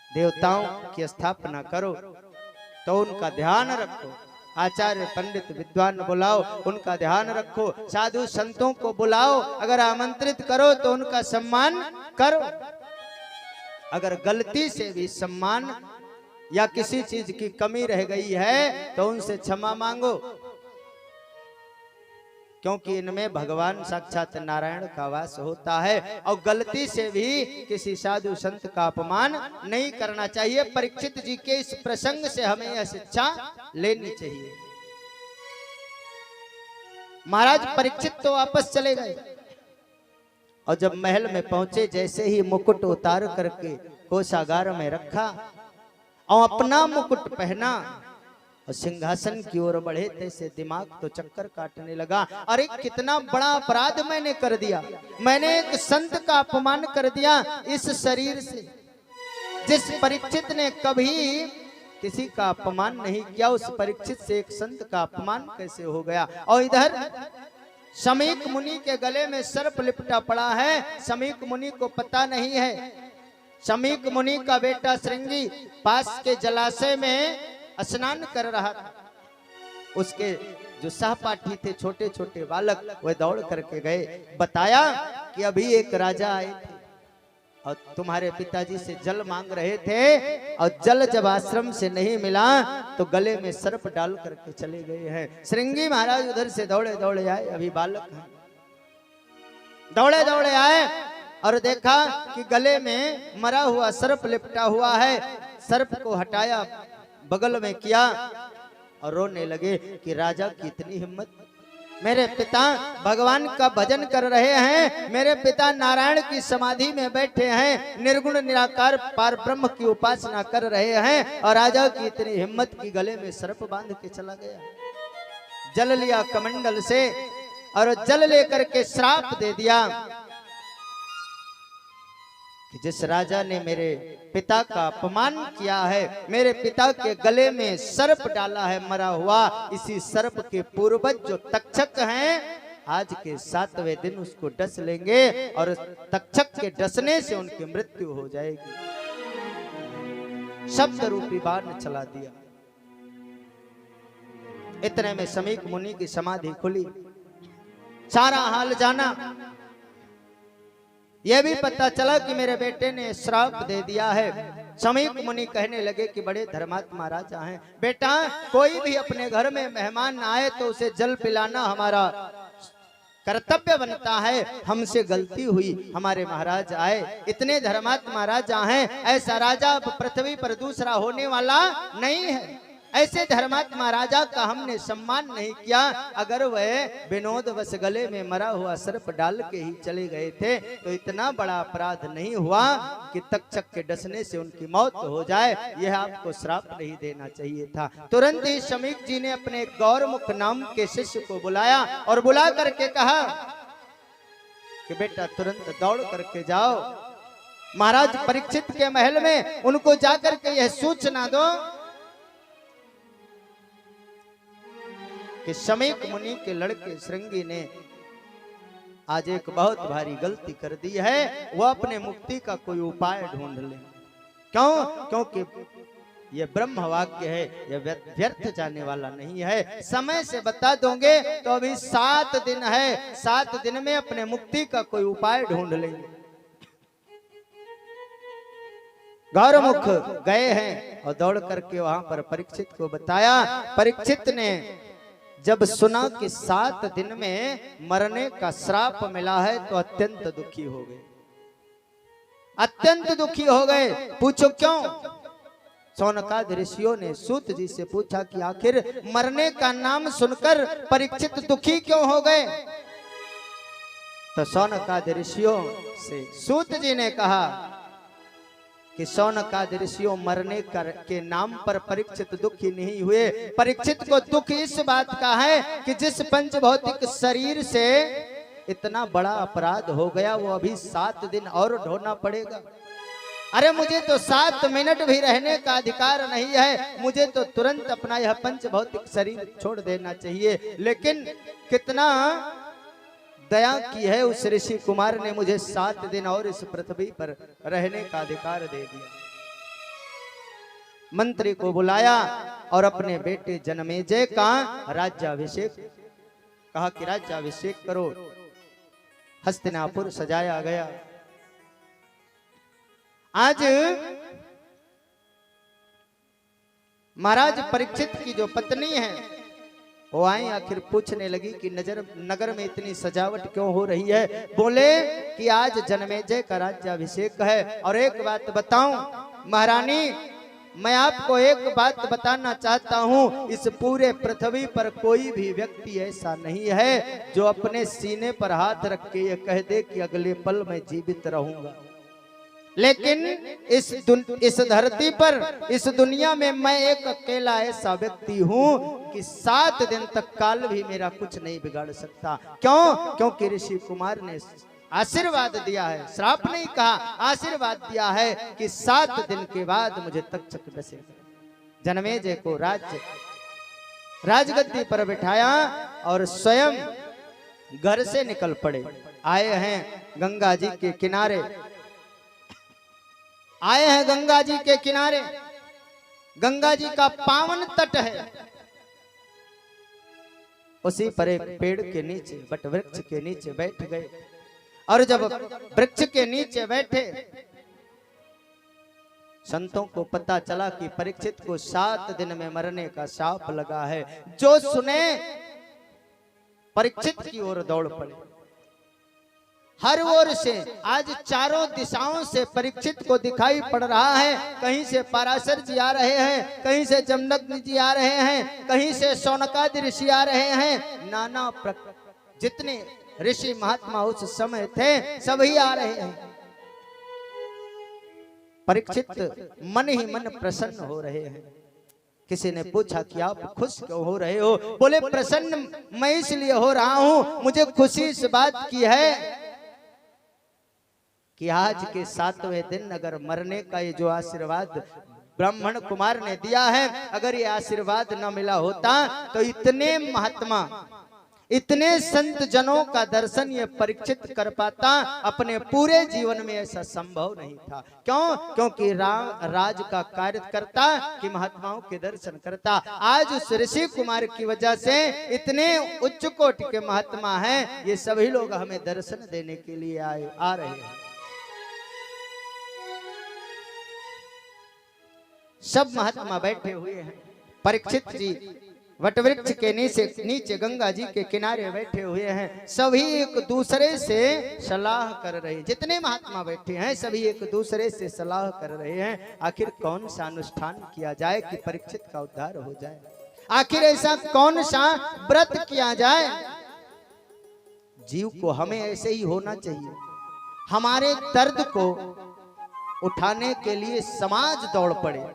Speaker 1: देवताओं की स्थापना करो तो उनका ध्यान रखो, आचार्य पंडित विद्वान बुलाओ, उनका ध्यान रखो, साधु संतों को बुलाओ, अगर आमंत्रित करो तो उनका सम्मान करो। अगर गलती से भी सम्मान या किसी चीज की कमी रह गई है तो उनसे क्षमा मांगो, क्योंकि इनमें भगवान साक्षात नारायण का वास होता है। और गलती से भी किसी साधु संत का अपमान नहीं करना चाहिए। परीक्षित जी के इस प्रसंग से हमें यह शिक्षा लेनी चाहिए। महाराज परीक्षित तो वापस चले गए और जब महल में पहुंचे, जैसे ही मुकुट उतार करके कोषागार में रखा और अपना मुकुट पहना और सिंहासन की ओर बढ़े, तैसे दिमाग तो चक्कर काटने लगा। अरे कितना बड़ा अपराध मैंने कर दिया, मैंने एक संत का अपमान कर दिया इस शरीर से। जिस परीक्षित ने कभी किसी का अपमान नहीं किया, उस परीक्षित से एक संत का अपमान कैसे हो गया? और इधर शमीक मुनि के गले में सर्प लिपटा पड़ा है, शमीक मुनि को पता नहीं है। शमीक मुनि का बेटा श्रृंगी पास के जलाशय में स्नान कर रहा था, उसके जो सहपाठी थे छोटे छोटे बालक, वह दौड़ करके गए, बताया कि अभी एक राजा आए थे और तुम्हारे पिताजी से जल मांग रहे थे और जल जब आश्रम से नहीं मिला तो गले में सर्प डाल करके चले गए हैं। श्रृंगी महाराज उधर से दौड़े दौड़े आए, अभी बालक हैं, दौड़े दौड़े आए और देखा कि गले में मरा हुआ सर्प लिपटा हुआ है। सर्प को हटाया, बगल में किया और रोने लगे कि राजा की इतनी हिम्मत, मेरे पिता भगवान का भजन कर रहे हैं, मेरे पिता नारायण की समाधि में बैठे हैं, निर्गुण निराकार पार ब्रह्म की उपासना कर रहे हैं और राजा की इतनी हिम्मत की गले में सर्प बांध के चला गया। जल लिया कमंडल से और जल लेकर के श्राप दे दिया कि जिस राजा ने मेरे पिता का अपमान किया है, मेरे पिता के गले में सर्प डाला है मरा हुआ, इसी सर्प के पूर्वज जो तक्षक हैं, आज के 7वें दिन उसको डस लेंगे और तक्षक के डसने से उनकी मृत्यु हो जाएगी। शब्द रूपी बाण चला दिया। इतने में शमीक मुनि की समाधि खुली, सारा हाल जाना, यह भी पता चला कि मेरे बेटे ने श्राप दे दिया है। शमीक मुनि कहने लगे कि बड़े धर्मात्मा राजा हैं, बेटा कोई भी अपने घर में मेहमान आए तो उसे जल पिलाना हमारा कर्तव्य बनता है, हमसे गलती हुई, हमारे महाराज आए, इतने धर्मात्मा राजा हैं, ऐसा राजा पृथ्वी पर दूसरा होने वाला नहीं है। ऐसे धर्मात्मा राजा का हमने सम्मान नहीं किया। अगर वह विनोद वश गले में मरा हुआ सर्प डाल के ही चले गए थे तो इतना बड़ा अपराध नहीं हुआ कि तक्षक के डसने से उनकी मौत हो जाए। यह आपको श्राप नहीं देना चाहिए था। तुरंत ही शमीक जी ने अपने गौरमुख नाम के शिष्य को बुलाया और बुला करके कहा कि बेटा तुरंत दौड़ करके जाओ महाराज परीक्षित के महल में, उनको जाकर के यह सूचना दो कि शमीक मुनि के लड़के श्रृंगी ने आज एक बहुत भारी गलती कर दी है, वो अपने मुक्ति का कोई उपाय ढूंढ ले। क्यों? क्योंकि ये ब्रह्म वाक्य है, ये व्यर्थ जाने वाला नहीं है। समय से बता दोगे तो अभी 7 दिन है, 7 दिन में अपने मुक्ति का कोई उपाय ढूंढ लेंगे। गौरमुख गए हैं और दौड़ करके वहां पर परीक्षित को बताया। परीक्षित ने जब सुना कि 7 दिन में मरने का श्राप मिला है तो अत्यंत दुखी हो गए, अत्यंत दुखी हो गए। पूछो क्यों? शौनकादि ऋषियों ने सूत जी से पूछा कि आखिर मरने का नाम सुनकर परीक्षित दुखी क्यों हो गए? तो शौनकादि ऋषियों से सूत जी ने कहा कि शौनकादि ऋषियों मरने के नाम पर परीक्षित दुखी नहीं हुए। परीक्षित को दुख इस बात का है कि जिस पंच भौतिक शरीर से इतना बड़ा अपराध हो गया वो अभी 7 दिन और ढोना पड़ेगा। अरे मुझे तो 7 मिनट भी रहने का अधिकार नहीं है, मुझे तो तुरंत अपना यह पंच भौतिक शरीर छोड़ देना चाहिए। लेकिन कितना दया की है उस ऋषि कुमार ने, मुझे 7 दिन और इस पृथ्वी पर रहने का अधिकार दे दिया। मंत्री को बुलाया और अपने बेटे जनमेजय का राज्याभिषेक कहा कि राज्याभिषेक करो। हस्तिनापुर सजाया गया। आज महाराज परीक्षित की जो पत्नी है वो आई, आखिर पूछने लगी कि नगर में इतनी सजावट क्यों हो रही है? बोले कि आज जनमेजय का राज्याभिषेक है। और एक बात बताऊं महारानी, मैं आपको एक बात बताना चाहता हूं, इस पूरे पृथ्वी पर कोई भी व्यक्ति ऐसा नहीं है जो अपने सीने पर हाथ रख के ये कह दे कि अगले पल मैं जीवित रहूंगा। लेकिन इस धरती पर, इस दुनिया में मैं एक अकेला ऐसा व्यक्ति हूं कि 7 दिन तक काल भी मेरा कुछ नहीं बिगाड़ सकता। क्यों? क्योंकि ऋषि कुमार ने आशीर्वाद दिया है, श्राप नहीं कहा, आशीर्वाद दिया है कि 7 दिन के बाद मुझे तक्षक डसेगा। जनमेजय को राजगद्दी पर बिठाया और स्वयं घर से निकल पड़े। आए हैं गंगा जी के किनारे, आए हैं गंगा जी के किनारे। गंगा जी का पावन तट है, उसी पर एक पेड़ के नीचे, बट वृक्ष के नीचे बैठ गए। और जब वृक्ष के नीचे बैठे, संतों को पता चला कि परीक्षित को 7 दिन में मरने का शाप लगा है। जो सुने परीक्षित की ओर दौड़ पड़े। हर ओर से आज चारों दिशाओं से परीक्षित को दिखाई पड़ रहा है। कहीं से पराशर जी आ रहे हैं, कहीं से जमदग्नि जी आ रहे हैं, कहीं से शौनकादि ऋषि आ रहे हैं। नाना जितने ऋषि महात्मा उस समय थे सभी आ रहे हैं। परीक्षित मन ही मन प्रसन्न हो रहे हैं। किसी ने पूछा कि आप खुश क्यों हो रहे हो? बोले प्रसन्न मैं इसलिए हो रहा हूं, मुझे खुशी इस बात की है कि आज के 7वें दिन अगर मरने का ये जो आशीर्वाद ब्राह्मण कुमार ने दिया है, अगर ये आशीर्वाद न मिला होता तो इतने महात्मा, इतने संत जनों का दर्शन ये परीक्षित कर पाता। अपने पूरे जीवन में ऐसा संभव नहीं था। क्यों? क्योंकि राज का कार्य करता कि महात्माओं के दर्शन करता। आज उस ऋषि कुमार की वजह से इतने उच्च कोटि के महात्मा हैं, ये सभी लोग हमें दर्शन देने के लिए आ रहे हैं। सब महात्मा बैठे हुए हैं। परीक्षित जी वटवृक्ष के नीचे गंगा जी के किनारे बैठे हुए हैं। सभी एक दूसरे से सलाह कर रहे हैं। जितने महात्मा बैठे हैं सभी एक दूसरे से सलाह कर रहे हैं, आखिर कौन सा अनुष्ठान किया जाए कि परीक्षित का उद्धार हो जाए। आखिर ऐसा कौन सा व्रत किया जाए। जीव को हमें ऐसे ही होना चाहिए। हमारे दर्द को उठाने के लिए समाज दौड़ पड़े,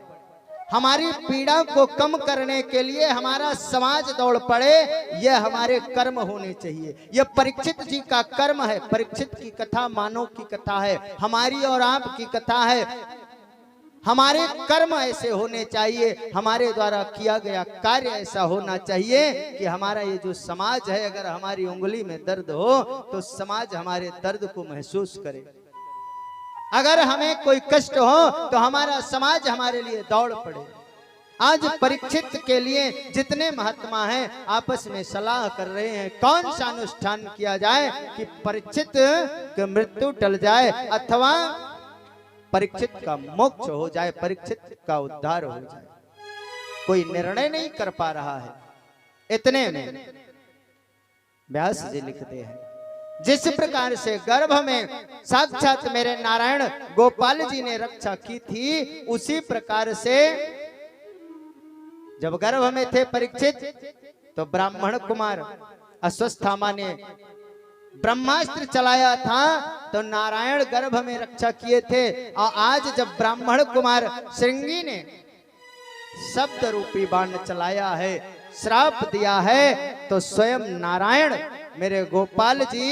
Speaker 1: हमारी पीड़ा को कम करने के लिए हमारा समाज दौड़ पड़े, यह हमारे कर्म होने चाहिए। यह परीक्षित जी का कर्म है। परीक्षित की कथा मानव की कथा है, हमारी और आपकी कथा है। हमारे कर्म ऐसे होने चाहिए, हमारे द्वारा किया गया कार्य ऐसा होना चाहिए कि हमारा ये जो समाज है, अगर हमारी उंगली में दर्द हो तो समाज हमारे दर्द को महसूस करे। अगर हमें कोई कष्ट हो तो हमारा समाज हमारे लिए दौड़ पड़े। आज परीक्षित के लिए जितने महात्मा हैं आपस में सलाह कर रहे हैं कौन सा अनुष्ठान किया जाए कि परीक्षित की मृत्यु टल जाए अथवा परीक्षित का मोक्ष हो जाए, परीक्षित का उद्धार हो जाए। कोई निर्णय नहीं कर पा रहा है। इतने में व्यास जी लिखते हैं, जिस प्रकार से गर्भ में साक्षात मेरे नारायण गोपाल जी ने रक्षा की थी, उसी प्रकार से जब गर्भ में थे परीक्षित तो ब्राह्मण कुमार अश्वस्थामा ने ब्रह्मास्त्र चलाया था तो नारायण गर्भ में रक्षा किए थे। और आज जब ब्राह्मण कुमार श्रृंगी ने शब्द रूपी बाण चलाया है, श्राप दिया है, तो स्वयं नारायण मेरे गोपाल जी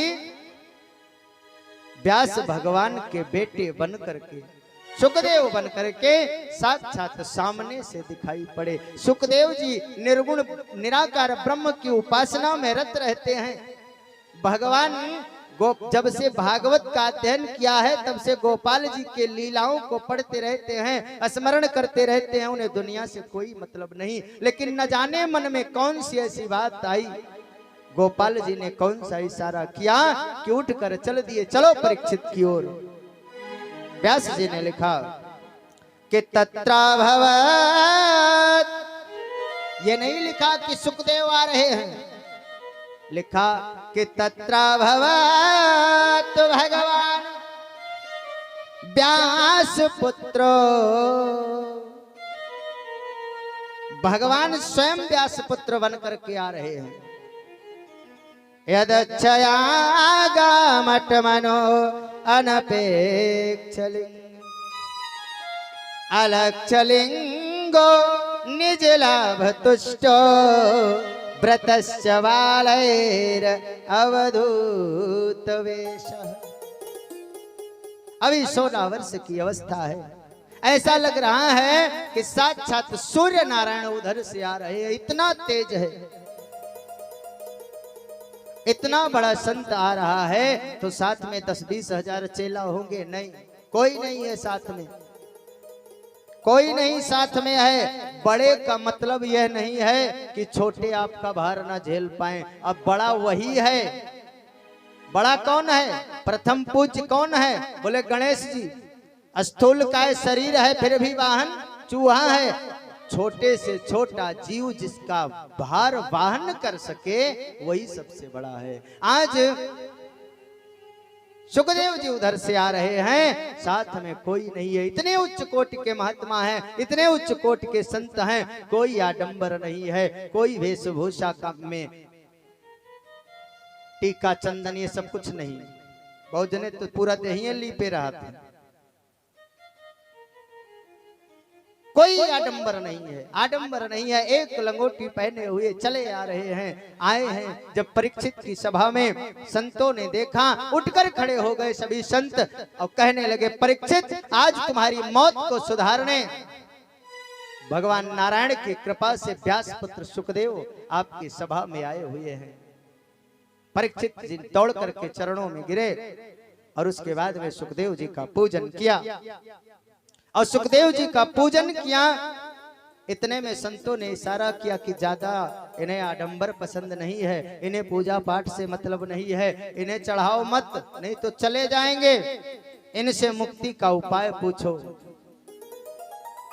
Speaker 1: व्यास भगवान के बेटे बन करके, सुखदेव बन करके साक्षात सामने से दिखाई पड़े। सुखदेव जी निर्गुण निराकार ब्रह्म की उपासना में रत रहते हैं। भगवान जब से भागवत का अध्ययन किया है तब से गोपाल जी के लीलाओं को पढ़ते रहते हैं, स्मरण करते रहते हैं। उन्हें दुनिया से कोई मतलब नहीं, लेकिन न जाने मन में कौन सी ऐसी बात आई, गोपाल जी ने कौन सा इशारा किया कि उठकर चल दिए, चलो परीक्षित की ओर। व्यास जी ने लिखा कि तत्राभवत्, ये नहीं लिखा कि सुखदेव आ रहे हैं, लिखा कि तत्राभवत् भगवान व्यास पुत्र, भगवान स्वयं व्यास पुत्र बन करके आ रहे हैं। यदच्छयागामट मनो अनपेक्षलिंग अलक्षलिंगो निज लाभ तुष्टो व्रतश्च बालैर अवधूत वेशः। अभी 16 वर्ष की अवस्था है। ऐसा लग रहा है कि साक्षात सूर्य नारायण उधर से आ रहे हैं, इतना तेज है। इतना बड़ा संत आ रहा है तो साथ में 10-20 हजार चेला होंगे? नहीं, कोई नहीं है साथ में, कोई नहीं साथ में है। बड़े का मतलब यह नहीं है कि छोटे आपका भार ना झेल पाए। अब बड़ा वही है। बड़ा कौन है? प्रथम पूज्य कौन है? बोले गणेश जी। स्थूल का शरीर है फिर भी वाहन चूहा है। छोटे से छोटा जीव जिसका भार वाहन कर सके वही सबसे बड़ा है। आज सुखदेव जी उधर से आ रहे हैं, साथ में कोई नहीं है। इतने उच्च कोटि के महात्मा हैं, इतने उच्च कोटि के संत हैं, कोई आडंबर नहीं है, कोई वेशभूषा का में टीका चंदन ये सब कुछ नहीं। बहुत जने तो पूरा देहिए लीपे रहा था। कोई आडंबर नहीं है, आडंबर नहीं है। एक लंगोटी पहने हुए चले आ रहे हैं, आए हैं। जब परीक्षित की सभा में संतों ने देखा, उठकर खड़े हो गए सभी संत और कहने लगे, परीक्षित आज तुम्हारी मौत को सुधारने भगवान नारायण की कृपा से व्यास पुत्र सुखदेव आपकी सभा में आए हुए हैं। परीक्षित जी दौड़ करके चरणों में गिरे और उसके बाद में सुखदेव जी का पूजन किया। और सुखदेव जी का पूजन किया। इतने में संतों ने इशारा किया कि ज्यादा इन्हें आडंबर पसंद नहीं है, इन्हें पूजा पाठ से मतलब नहीं है, इन्हें चढ़ाओ मत, नहीं तो चले जाएंगे। इनसे मुक्ति का उपाय पूछो,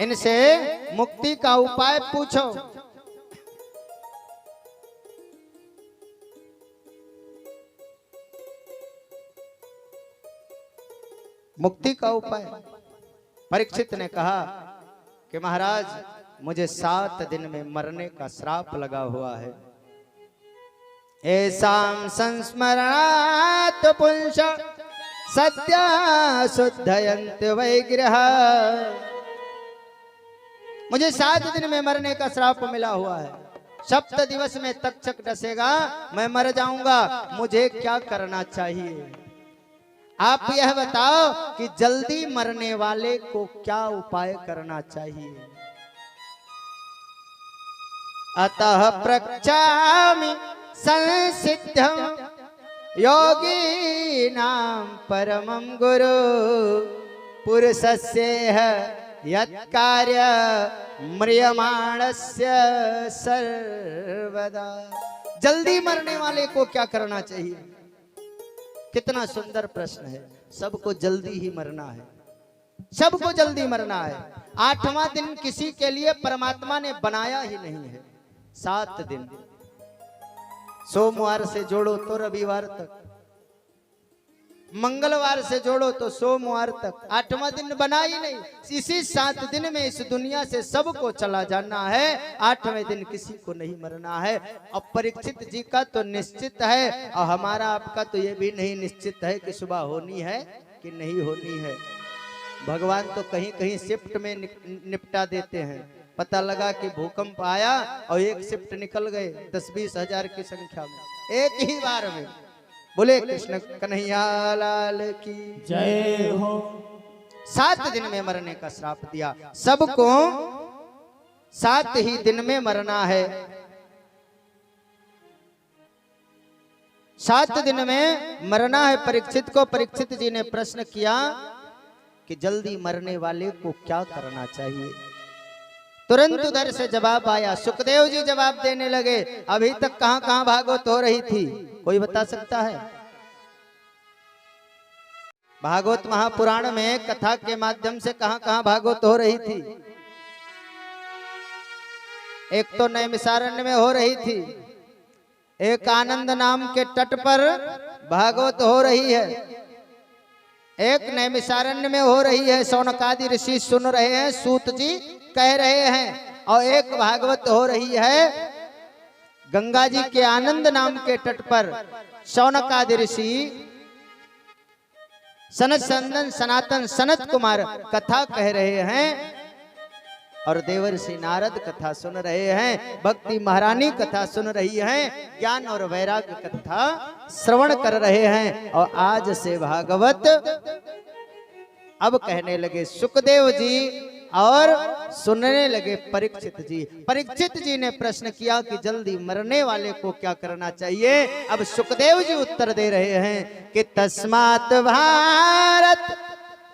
Speaker 1: इनसे मुक्ति का उपाय पूछो। मुक्ति का उपाय परीक्षित ने कहा कि महाराज मुझे 7 दिन में मरने का श्राप लगा हुआ है। ऐसाम संस्मरणात् पुंस सत्या शुद्धयन्त वैग्रह मुझे 7 दिन में मरने का श्राप मिला हुआ है, 7 दिवस में तक्षक डसेगा, मैं मर जाऊंगा, मुझे क्या करना चाहिए? आप यह बताओ कि जल्दी मरने वाले को क्या उपाय करना चाहिए? अतः प्रक्षामि संसिद्धं योगीनां परमं गुरु पुरुषस्येह यत्कार्य म्रियमाणस्य सर्वदा। जल्दी मरने वाले को क्या करना चाहिए? कितना सुंदर प्रश्न है। सबको जल्दी ही मरना है, सबको जल्दी मरना है। 8वां दिन किसी के लिए परमात्मा ने बनाया ही नहीं है। 7 दिन, सोमवार से जोड़ो तो रविवार तक, मंगलवार से जोड़ो तो सोमवार तक, 8वां दिन बना ही नहीं। इसी 7 दिन में इस दुनिया से सबको चला जाना है, 8वें दिन किसी को नहीं मरना है। अब परीक्षित जी का तो निश्चित है, और हमारा आपका तो ये भी नहीं निश्चित है कि सुबह होनी है कि नहीं होनी है। भगवान तो कहीं कहीं शिफ्ट में निपटा देते हैं। पता लगा कि भूकंप आया और एक शिफ्ट निकल गए 10-20 हजार की संख्या में, एक ही बार में। बोले कृष्ण कन्हैया लाल की
Speaker 2: जय हो।
Speaker 1: 7 दिन में मरने का श्राप दिया, सबको 7 ही दिन में मरना है। 7 दिन में मरना है परीक्षित को। परीक्षित जी ने प्रश्न किया कि जल्दी मरने वाले को क्या करना चाहिए? तुरंत उधर से जवाब आया। सुखदेव जी जवाब देने लगे, अभी तक कहां कहां भागवत हो रही थी, कोई बता सकता है? भागवत महापुराण में कथा के माध्यम से कहां कहां भागवत हो रही थी? एक तो नैमिषारण्य में हो रही थी, एक आनंद नाम के तट पर भागवत हो रही है, एक नैमिषारण्य में हो रही है, शौनकादि ऋषि सुन रहे हैं, सूत जी कह रहे हैं, और एक भागवत हो रही है गंगा जी के आनंद नाम के तट पर। शौनकादि ऋषि सनत सनंदन सनातन सनत कुमार कथा कह रहे हैं, और देवर्षि नारद कथा सुन रहे हैं, भक्ति महारानी कथा सुन रही हैं, ज्ञान और वैराग्य कथा श्रवण कर रहे हैं। और आज से भागवत अब कहने लगे सुखदेव जी और सुनने लगे परीक्षित जी। परीक्षित जी ने प्रश्न किया कि जल्दी मरने वाले को क्या करना चाहिए? अब सुखदेव जी उत्तर दे रहे हैं कि तस्मात् भारत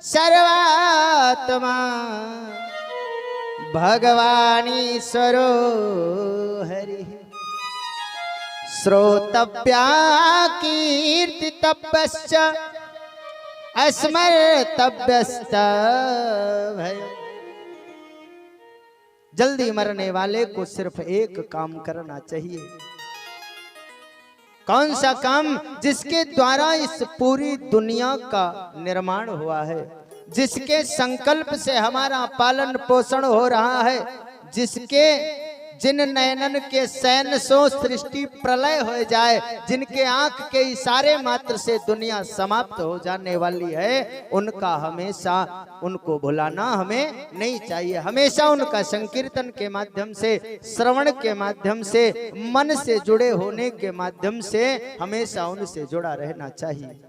Speaker 1: सर्वात्मा भगवानीश्वरो हरि श्रोतव्या कीर्तितव्यश्च स्मर्तव्यश्च भयम्। जल्दी मरने वाले को सिर्फ एक काम करना चाहिए। कौन सा काम? जिसके द्वारा इस पूरी दुनिया का निर्माण हुआ है, जिसके संकल्प से हमारा पालन पोषण हो रहा है, जिसके जिन नयनन के सैन सो सृष्टि प्रलय हो जाए, जिनके आंख के इशारे मात्र से दुनिया समाप्त हो जाने वाली है, उनका हमेशा उनको भुलाना हमें नहीं चाहिए। हमेशा उनका संकीर्तन के माध्यम से, श्रवण के माध्यम से, मन से जुड़े होने के माध्यम से हमेशा उनसे जुड़ा रहना चाहिए।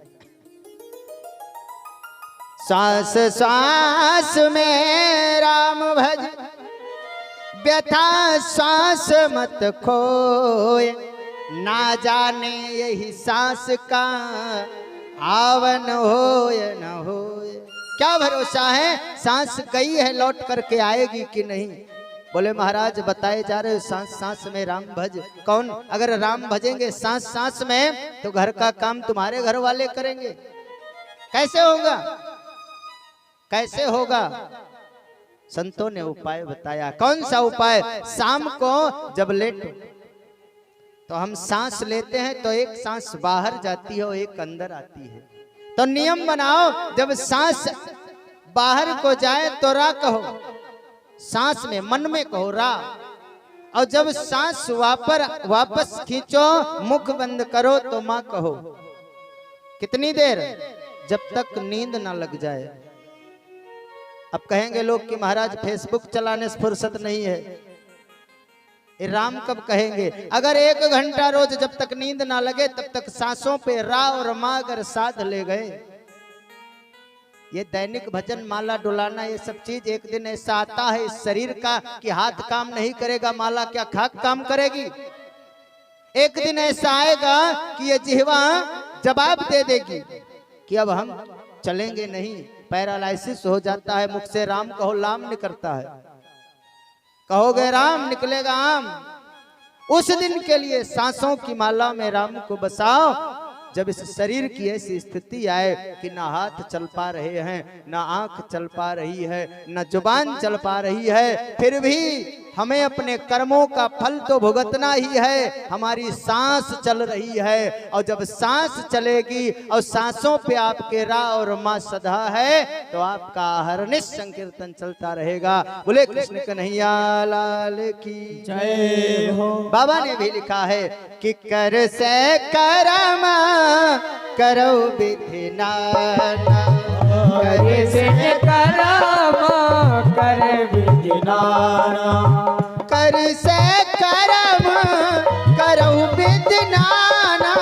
Speaker 1: सांस सांस में राम भज, व्यथा सांस मत खोए, ना जाने यही सांस का आवन होए न होए। क्या भरोसा है सांस गई है लौट करके आएगी कि नहीं? बोले महाराज बताए जा रहे सांस सांस में राम भज। कौन? अगर राम भजेंगे सांस सांस में तो घर का काम तुम्हारे घर वाले करेंगे। कैसे होगा? कैसे होगा? संतों ने उपाय बताया। कौन सा उपाय? शाम को जब लेटो तो हम सांस लेते हैं तो एक सांस बाहर जाती है और एक अंदर आती है। तो नियम बनाओ, जब सांस बाहर को जाए तो रा कहो, सांस में मन में कहो रा, और जब सांस वापस खींचो मुख बंद करो तो मां कहो। कितनी देर? जब तक नींद ना लग जाए। अब कहेंगे लोग कि महाराज फेसबुक चलाने से फुर्सत नहीं है, ये राम कब कहेंगे? अगर 1 घंटा रोज जब तक नींद ना लगे तब तक सांसों पे रा और माँ अगर साध ले गए, ये दैनिक भजन माला डुलाना ये सब चीज एक दिन ऐसा आता है इस शरीर का कि हाथ काम नहीं करेगा, माला क्या खाक काम करेगी। एक दिन ऐसा आएगा कि ये जिह्वा जवाब दे देगी कि अब हम चलेंगे नहीं, पैरालाइसिस हो जाता है, मुख से राम कहो लाम निकलता है, कहोगे राम निकलेगा आम। उस दिन के लिए सांसों की माला में राम को बसाओ। जब इस शरीर की ऐसी स्थिति आए कि ना हाथ चल पा रहे हैं, ना आंख चल पा रही है, ना जुबान चल पा रही है, फिर भी हमें अपने कर्मों का फल तो भुगतना ही है, हमारी सांस चल रही है। और जब सांस चलेगी और सांसों पे आपके रा और माँ सदा है तो आपका हरनिश संकीर्तन चलता रहेगा। बोले कृष्ण कन्हैया लाल की
Speaker 2: जय हो।
Speaker 1: बाबा ने भी लिखा है कि कर से करम करो विधि नाना,
Speaker 2: कर से करम कर विधि नाना,
Speaker 1: कर से करम करो विधि नाना,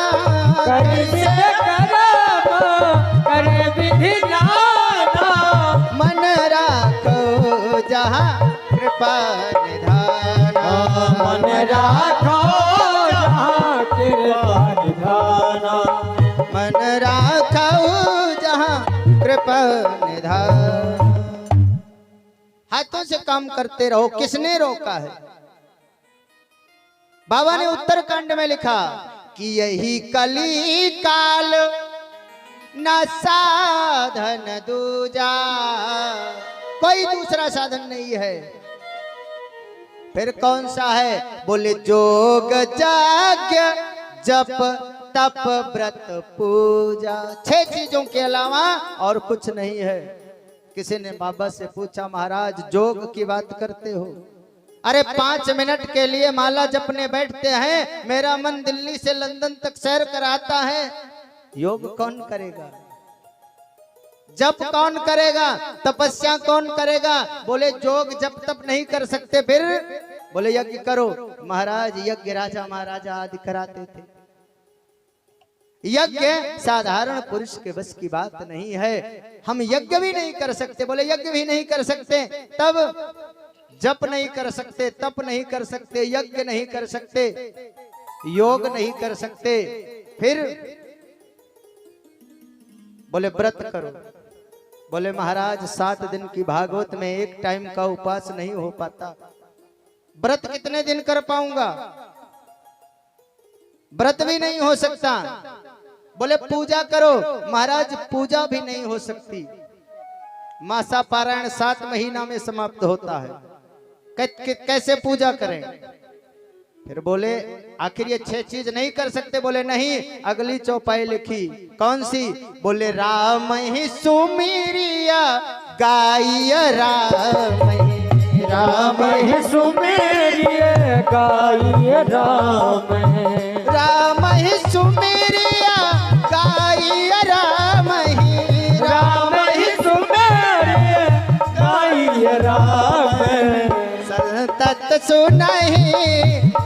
Speaker 2: कर से करम कर विधि नाना,
Speaker 1: मन राखो जहाँ कृपा निधाना,
Speaker 2: मन राखो जहाँ कृपा निधाना,
Speaker 1: मन राखो जहाँ कृपा निधान। हाथों से काम करते रहो, किसने रोका है? बाबा ने उत्तरकांड में लिखा कि यही कली काल न साधन दूजा, कोई दूसरा साधन नहीं है। फिर कौन सा है? बोले जोग यज्ञ जप तप व्रत पूजा, 6 चीजों के अलावा और कुछ नहीं है। किसी ने बाबा से पूछा महाराज जोग की बात करते हो? अरे 5 मिनट के लिए माला जपने बैठते हैं, मेरा मन दिल्ली से लंदन तक सैर कराता है, योग कौन करेगा? जप कौन करेगा? तपस्या कौन करेगा? बोले जोग जप तप नहीं कर सकते, फिर बोले यज्ञ करो। महाराज यज्ञ राजा महाराजा आदि कराते थे। यज्ञ साधारण पुरुष के बस की बात नहीं है, हम यज्ञ भी नहीं कर सकते। बोले यज्ञ भी नहीं कर सकते, तब जप नहीं कर सकते, तप नहीं कर सकते, यज्ञ नहीं कर सकते, योग नहीं कर सकते, फिर बोले व्रत करो। बोले महाराज 7 दिन की भागवत में एक टाइम का उपवास नहीं हो पाता, व्रत कितने दिन कर पाऊंगा? व्रत भी नहीं हो सकता। बोले पूजा करो, महाराज पूजा भी नहीं हो सकती। मासा पारायण 7 महीना में समाप्त होता है, कैसे पूजा करें? फिर बोले आखिर ये 6 चीज नहीं कर सकते? बोले नहीं, अगली चौपाई लिखी। कौन सी? बोले राम ही सुमिरिया गाय राम ही,
Speaker 2: राम ही सुमेरिय गाय राम है,
Speaker 1: राम ही सुमिरिया गाय राम ही,
Speaker 2: राम ही सुमेरिय गाय राम है,
Speaker 1: संतत सुनहि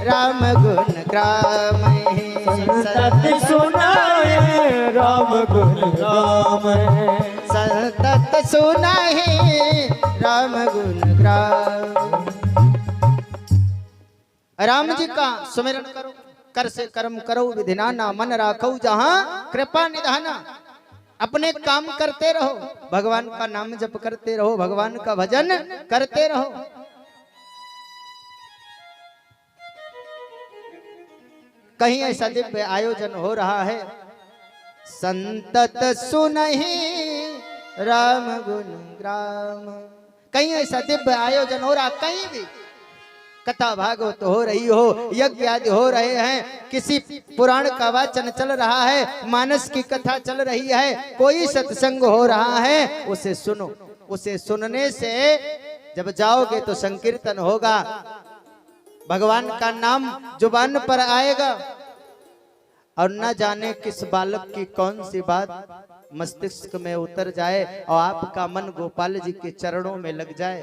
Speaker 1: राम गुण ग्राम ही,
Speaker 2: संतत सुनाए राम गुण राम है,
Speaker 1: संतत सुनहि राम गुण ग्राम। राम जी का सुमिरन करो, कर से कर्म करो विधि नाना, मन राखो जहाँ कृपा निधाना। अपने काम करते रहो, भगवान का नाम जप करते रहो, भगवान का भजन करते रहो। कहीं ऐसा दिव्य आयोजन हो रहा है, संतत सुनहि राम गुण ग्राम, कहीं ऐसा दिव्य आयोजन हो रहा, कहीं भी कथा भागवत हो रही हो, यज्ञ आदि हो रहे हैं, किसी पुराण का वाचन चल रहा है, मानस की कथा चल रही है, कोई सत्संग हो रहा है, उसे सुनो। उसे सुनने से जब जाओगे तो संकीर्तन होगा, भगवान का नाम जुबान पर आएगा, और न जाने किस बालक की कौन सी बात मस्तिष्क में उतर जाए और आपका मन गोपाल जी के चरणों में लग जाए।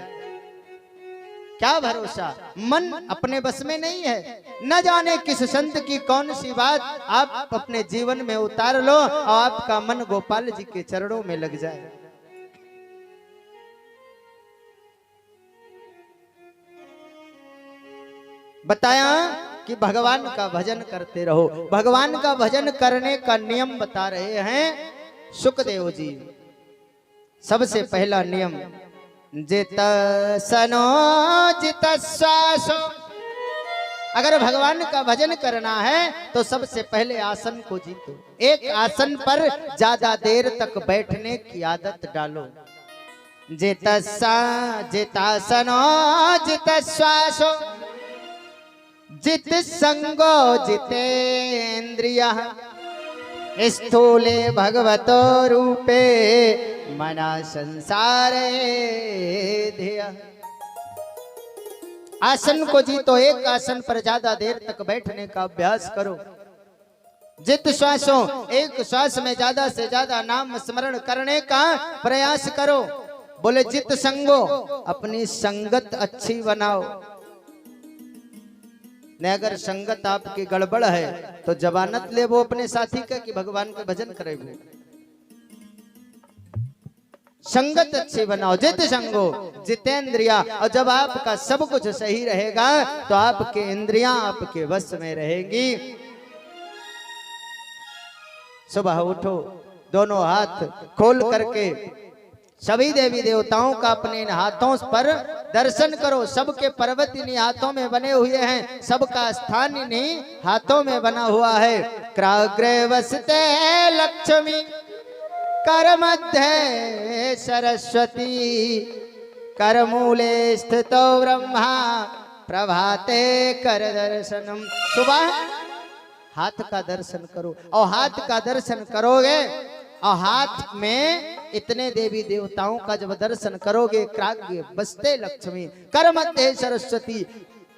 Speaker 1: क्या भरोसा, मन अपने बस में नहीं है। न जाने किस संत की कौन सी बात आप अपने जीवन में उतार लो और आपका मन गोपाल जी के चरणों में लग जाए। बताया कि भगवान का भजन करते रहो। भगवान का भजन करने का नियम बता रहे हैं सुखदेव जी। सबसे पहला नियम, जित सनो जित श्वासो। अगर भगवान का भजन करना है तो सबसे पहले आसन को जीतो। एक आसन पर ज्यादा देर तक बैठने की आदत डालो। जितासनो जित श्वासो जित संगो जितेन्द्रिया स्थूले भगवतो रूपे मना संसारे ध्येय। आसन को जीतो। एक आसन पर ज्यादा देर तक बैठने का अभ्यास करो। जित श्वासों, एक श्वास में ज्यादा से ज्यादा नाम स्मरण करने का प्रयास करो। बोले जित संगो, अपनी संगत अच्छी बनाओ। ने अगर संगत आपकी गड़बड़ है तो जवानत ले वो अपने साथी का कि भगवान के भजन करे। वो संगत अच्छी बनाओ। जित संगो जितेंद्रिया। और जब आपका सब कुछ सही रहेगा तो आपके इंद्रियां आपके वश में रहेंगी। सुबह उठो, दोनों हाथ खोल करके सभी देवी देवताओं का अपने इन हाथों पर दर्शन करो। सबके पर्वत इन्हीं हाथों में बने हुए हैं। सबका स्थान इन्हीं हाथों में बना हुआ है। क्राग्रे वसते लक्ष्मी कर मध्य सरस्वती करमूले स्थितो ब्रह्मा प्रभाते कर दर्शनम। सुबह हाथ का दर्शन करो और हाथ का दर्शन करोगे और हाथ में इतने देवी देवताओं का जब दर्शन करोगे, क्राग्य बसते लक्ष्मी कर मध्य सरस्वती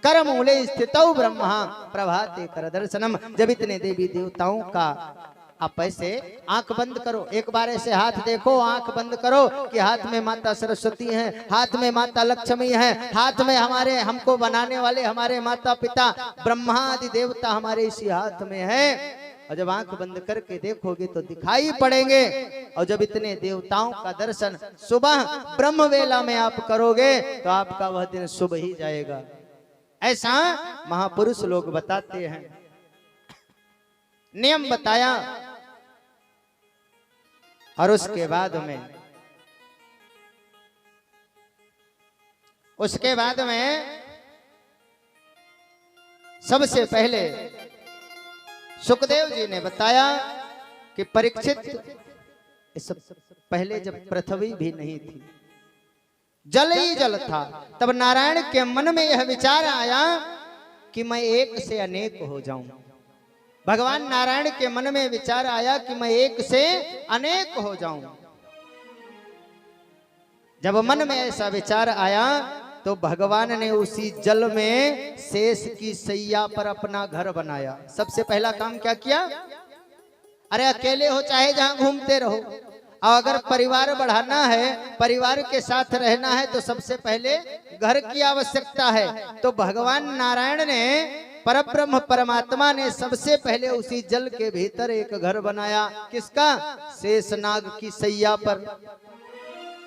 Speaker 1: कर मूले स्थितौ ब्रह्मा प्रभाते कर दर्शनम। जब इतने देवी देवताओं का आप ऐसे आंख बंद करो, एक बार ऐसे हाथ देखो, आंख बंद करो कि हाथ में माता सरस्वती हैं, हाथ में माता लक्ष्मी हैं, हाथ में हमारे हमको बनाने वाले हमारे माता पिता ब्रह्मा आदि देवता हमारे इसी हाथ में है। और जब आंख बंद करके देखोगे तो दिखाई पड़ेंगे। और जब इतने देवताओं का दर्शन सुबह ब्रह्म वेला में आप करोगे तो आपका वह दिन शुभ ही जाएगा। ऐसा महापुरुष लोग बताते हैं। नियम बताया और उसके बाद में सबसे पहले सुखदेव जी ने बताया कि परीक्षित, इस पहले जब पृथ्वी भी नहीं थी, जल ही जल था, तब नारायण के मन में यह विचार आया कि मैं एक से अनेक हो जाऊं। भगवान नारायण के मन में विचार आया कि मैं एक से अनेक हो जाऊं। जब मन में ऐसा विचार आया तो भगवान ने उसी जल में शेष की सैया पर अपना घर बनाया। सबसे पहला काम क्या किया? अरे अकेले हो चाहे जहां घूमते रहो, और अगर परिवार बढ़ाना है, परिवार के साथ रहना है तो सबसे पहले घर की आवश्यकता है। तो भगवान नारायण ने, परब्रह्म परमात्मा ने सबसे पहले उसी जल के भीतर एक घर बनाया। किसका? शेषनाग की सैया पर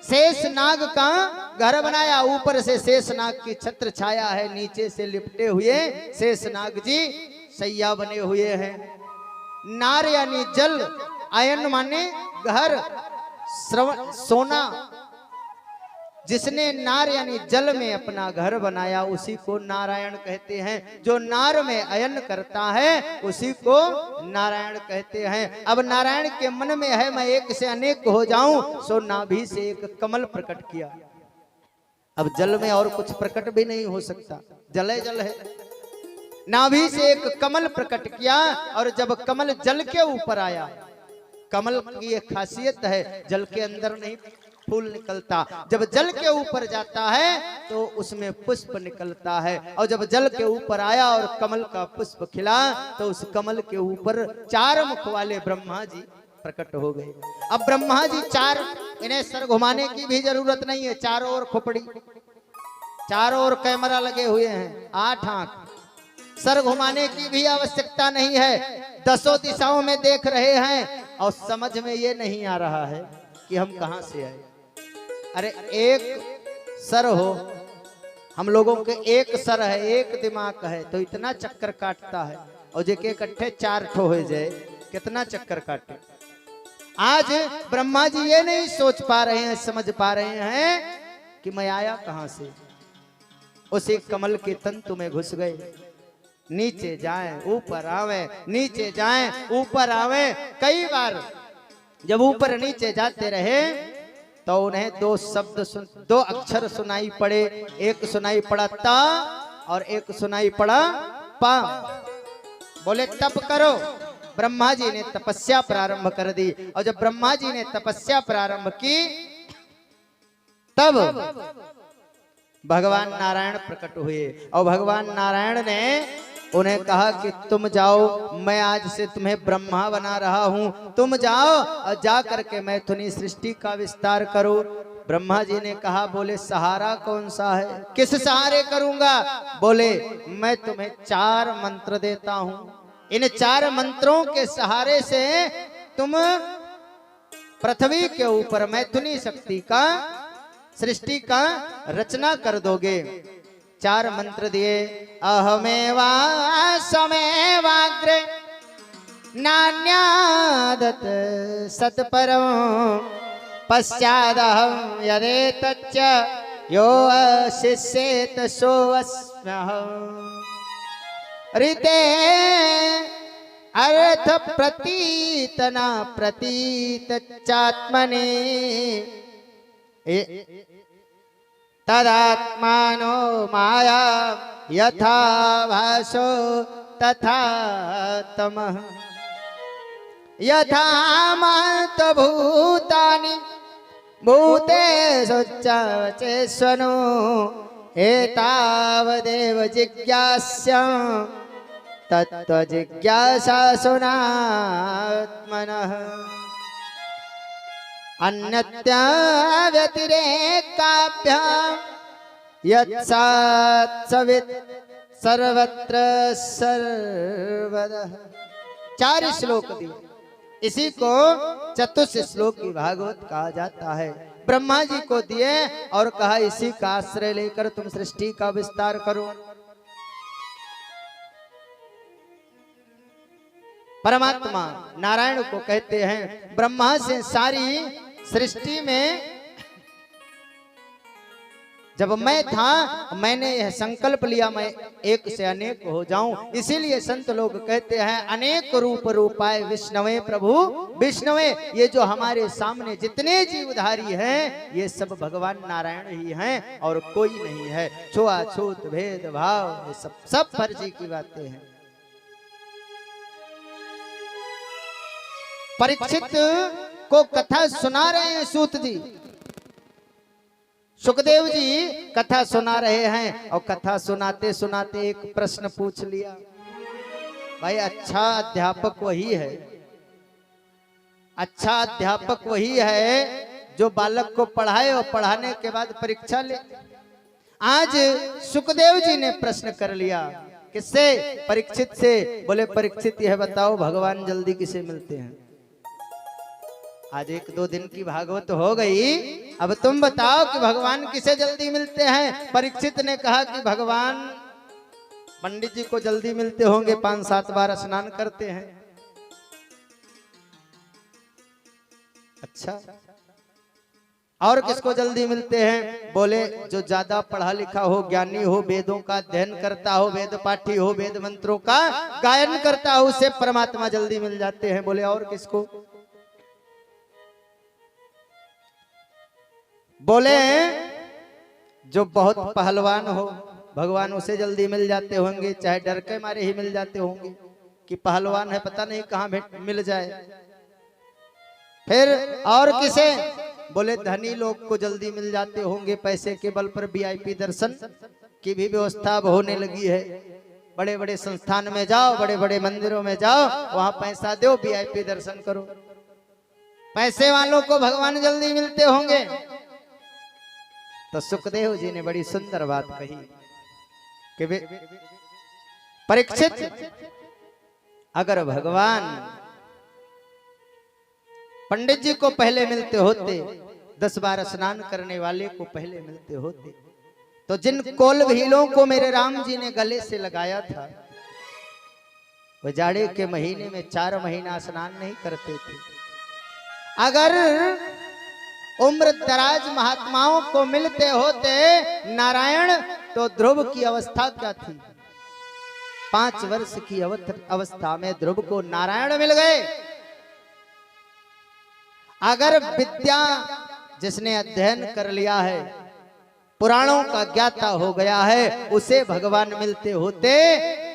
Speaker 1: शेषनाग का घर बनाया। ऊपर से शेषनाग की छत्र छाया है, नीचे से लिपटे हुए शेषनाग जी सैया बने हुए हैं। नार यानी जल, आयन माने घर, श्रवण सोना। जिसने नार यानी जल में अपना घर बनाया उसी को नारायण कहते हैं। जो नार में अयन करता है उसी को नारायण कहते हैं। अब नारायण के मन में है मैं एक से अनेक हो जाऊं, सो नाभि से एक कमल प्रकट किया। अब जल में और कुछ प्रकट भी नहीं हो सकता, जल जल है। नाभि से एक कमल प्रकट किया, और जब कमल जल के ऊपर आया, कमल की एक खासियत है, जल के अंदर नहीं फूल निकलता, जब जल के ऊपर जाता है तो उसमें पुष्प निकलता है, और जब जल के ऊपर आया और कमल का पुष्प खिला तो उस कमल के ऊपर 4 मुख वाले ब्रह्मा जी प्रकट हो गए। अब ब्रह्मा जी 4, इन्हें सर घुमाने की भी जरूरत नहीं है, चारों ओर खोपड़ी, चारों ओर कैमरा लगे हुए हैं, 8 आंख, सर घुमाने की भी आवश्यकता नहीं है, 10 दिशाओं में देख रहे हैं और समझ में ये नहीं आ रहा है कि हम कहां से आए। अरे एक सर हो, हम लोगों के एक सर है, एक दिमाग है, तो इतना चक्कर काटता है, और जेके इकट्ठे 4 ठो हो जाए कितना चक्कर काटे। आज ब्रह्मा जी ये नहीं सोच पा रहे हैं, समझ पा रहे हैं कि मैं आया कहां से। उसी कमल के तंतु में घुस गए, नीचे जाएं ऊपर आवे, नीचे जाएं ऊपर आवे। कई बार जब ऊपर नीचे जाते रहे तो उन्हें 2 अक्षर सुनाई पड़े, एक सुनाई पड़ा ता और एक सुनाई पड़ा पा। बोले तप करो। ब्रह्मा जी ने तपस्या प्रारंभ कर दी, और जब ब्रह्मा जी ने तपस्या प्रारंभ की तब भगवान नारायण प्रकट हुए, और भगवान नारायण ने उन्हें कहा कि तुम जाओ, मैं आज से तुम्हें ब्रह्मा बना रहा हूं, तुम जाओ और जा करके मैथुनी सृष्टि का विस्तार करो। ब्रह्मा जी ने कहा, बोले सहारा कौन सा है, किस सहारे करूंगा? बोले मैं तुम्हें 4 मंत्र देता हूं, इन 4 मंत्रों के सहारे से तुम पृथ्वी के ऊपर मैथुनी शक्ति का, सृष्टि का रचना कर दोगे। 4 मंत्र दिए। अहमेवा समेवाग्रे नान्यादत सत्परम पश्चादहं यदेतच्च यो शिष्येत सोऽस्म्यहम्। ऋते अर्थ प्रतीतना प्रतीत चात्मने तदात्मानो माया यथा भासो तथा तमः यथा मत भूतानि भूतेषु चेष्वनो एतावदेव जिज्ञास्य तत्व जिज्ञासा सुनात्मनः अन्यत्या व्यतिरेकाभ्यां यत्सात्सवित् सर्वत्र सर्वदा। 4 श्लोक दिए, इसी को चतुष श्लोक की भागवत कहा जाता है। ब्रह्मा जी को दिए और कहा इसी का आश्रय लेकर तुम सृष्टि का विस्तार करो। परमात्मा नारायण को कहते हैं, ब्रह्मा से सारी सृष्टि में जब मैं था, मैंने यह संकल्प लिया मैं एक से अनेक हो जाऊं। इसीलिए संत लोग कहते हैं, अनेक रूप रूपाय विष्णवे प्रभु विष्णवे। ये जो हमारे सामने जितने जीवधारी हैं, ये सब भगवान नारायण ही हैं और कोई नहीं है। छुआछूत भेदभाव ये सब फर्जी की बातें हैं। परीक्षित को कथा सुना रहे हैं सूत जी, सुखदेव जी कथा सुना रहे हैं, और कथा सुनाते सुनाते एक प्रश्न पूछ लिया। भाई अच्छा अध्यापक वही है, अच्छा अध्यापक वही है जो बालक को पढ़ाए और पढ़ाने के बाद परीक्षा ले। आज सुखदेव जी ने प्रश्न कर लिया, किससे? परीक्षित से। बोले परीक्षित यह बताओ भगवान जल्दी किसे मिलते हैं? आज 1-2 दिन की भागवत हो गई, अब तुम बताओ कि भगवान किसे जल्दी मिलते हैं? परीक्षित ने कहा कि भगवान पंडित जी को जल्दी मिलते होंगे, 5-7 बार स्नान करते हैं। अच्छा, और किसको जल्दी मिलते हैं? बोले जो ज्यादा पढ़ा लिखा हो, ज्ञानी हो, वेदों का अध्ययन करता हो, वेद पाठी हो, वेद मंत्रों का गायन करता हो, उसे परमात्मा जल्दी मिल जाते हैं। बोले और किसको? बोले जो बहुत पहलवान हो, भगवान उसे जल्दी मिल जाते होंगे, चाहे डर के मारे ही मिल जाते होंगे कि पहलवान है, पता नहीं कहां मिल जाए। फिर और किसे? बोले धनी लोग को जल्दी मिल जाते होंगे पैसे के बल पर, वीआईपी दर्शन की भी व्यवस्था अब होने लगी है। बड़े बड़े संस्थान में जाओ, बड़े बड़े मंदिरों में जाओ, वहां पैसा दो, वीआईपी दर्शन करो। पैसे वालों को भगवान जल्दी मिलते होंगे। तो सुखदेव जी ने बड़ी सुंदर बात कही कि परीक्षित, अगर भगवान पंडित जी को पहले मिलते होते, 10 बार स्नान करने वाले को पहले मिलते होते, तो जिन कोल भीलों को मेरे राम जी ने गले से लगाया था, वो जाड़े के महीने में 4 महीना स्नान नहीं करते थे। अगर उम्र दराज महात्माओं को मिलते होते नारायण, तो ध्रुव की अवस्था क्या थी? 5 वर्ष की अवस्था में ध्रुव को नारायण मिल गए। अगर विद्या जिसने अध्ययन कर लिया है, पुराणों का ज्ञाता हो गया है, उसे भगवान मिलते होते,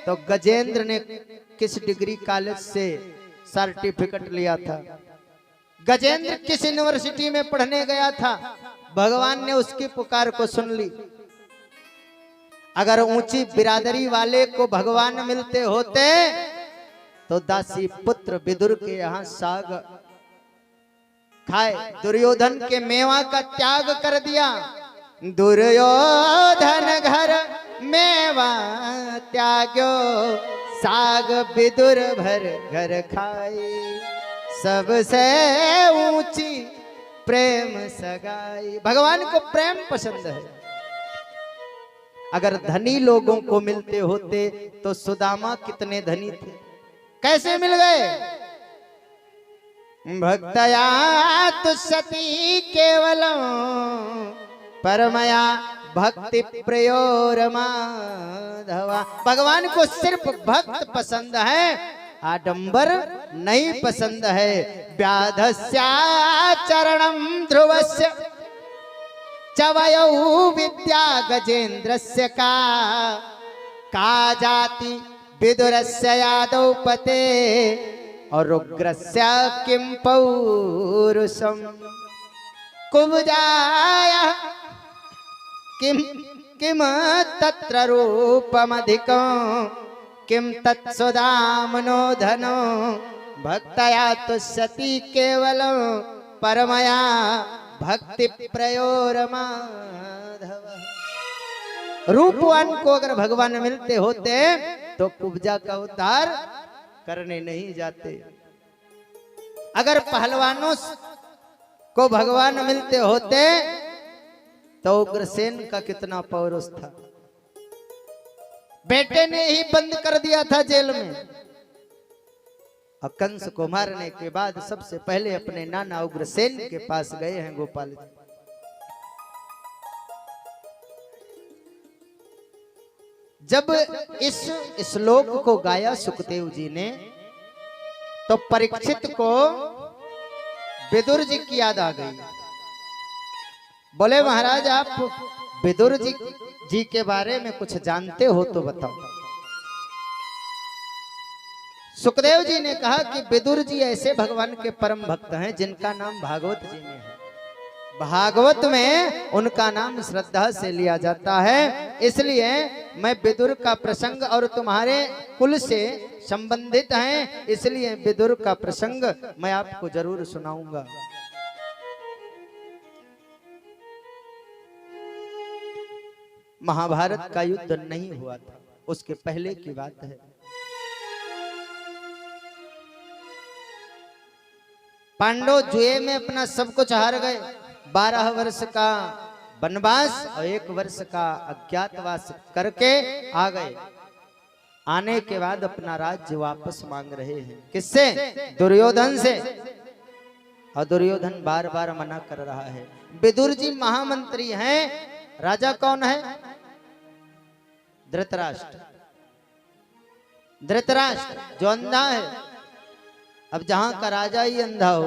Speaker 1: तो गजेंद्र ने किस डिग्री कॉलेज से सर्टिफिकेट लिया था? गजेंद्र किस यूनिवर्सिटी में पढ़ने गया था? भगवान ने उसकी पुकार को सुन ली। अगर ऊंची बिरादरी वाले को भगवान मिलते होते, तो दासी पुत्र विदुर के यहां साग खाए, दुर्योधन के मेवा का त्याग कर दिया। दुर्योधन घर मेवा त्याग्यो, साग विदुर भर घर खाए, सबसे ऊंची प्रेम सगाई। भगवान को प्रेम पसंद है। अगर धनी लोगों को मिलते होते, तो सुदामा कितने धनी थे, कैसे मिल गए? भक्तया तुष्यति केवलं परमया भक्ति प्रयोर माधवा। भगवान को सिर्फ भक्त पसंद है, आडंबर नहीं पसंद है। व्याधस्या चरणम ध्रुवस्य चवयौ विद्या गजेन्द्रस्य का जाति विदुरस्य यादव पते और उग्रस्य किं पौरुषम कुब्जाय किम किम तत्र रूपमधिकं किं तत्सुदामनो धनो भक्तया तुष्यति केवलं परमया भक्ति प्रयोर माधव। रूपवान को अगर भगवान मिलते होते, तो कुब्जा का उद्धार करने नहीं जाते। अगर पहलवानों को भगवान मिलते होते, तो उग्रसेन का कितना पौरुष था। बेटे ने ही बंद कर दिया था जेल में, और कंस को मारने के बाद सबसे पहले अपने नाना उग्रसेन के पास गए हैं गोपाल जी। जब इस श्लोक को गाया सुखदेव जी ने, तो परीक्षित को विदुर जी की याद आ गई। बोले महाराज, आप विदुर जी के बारे में कुछ जानते हो तो बताओ। सुखदेव जी ने कहा कि विदुर जी ऐसे भगवान के परम भक्त हैं जिनका नाम भागवत जी में है। भागवत में उनका नाम श्रद्धा से लिया जाता है। इसलिए मैं विदुर का प्रसंग, और तुम्हारे कुल से संबंधित हैं, इसलिए विदुर का प्रसंग मैं आपको जरूर सुनाऊंगा। महाभारत का युद्ध नहीं हुआ था, उसके पहले की बात है। पांडव जुए में अपना सब कुछ हार गए। 12 वर्ष का वनवास और 1 वर्ष का अज्ञातवास करके आ गए। आने के बाद अपना राज्य वापस मांग रहे हैं। किससे? दुर्योधन से। और दुर्योधन बार बार मना कर रहा है। विदुर जी महामंत्री हैं। राजा कौन है? धृतराष्ट्र। धृतराष्ट्र जो अंधा है। अब जहां का राजा ही अंधा हो,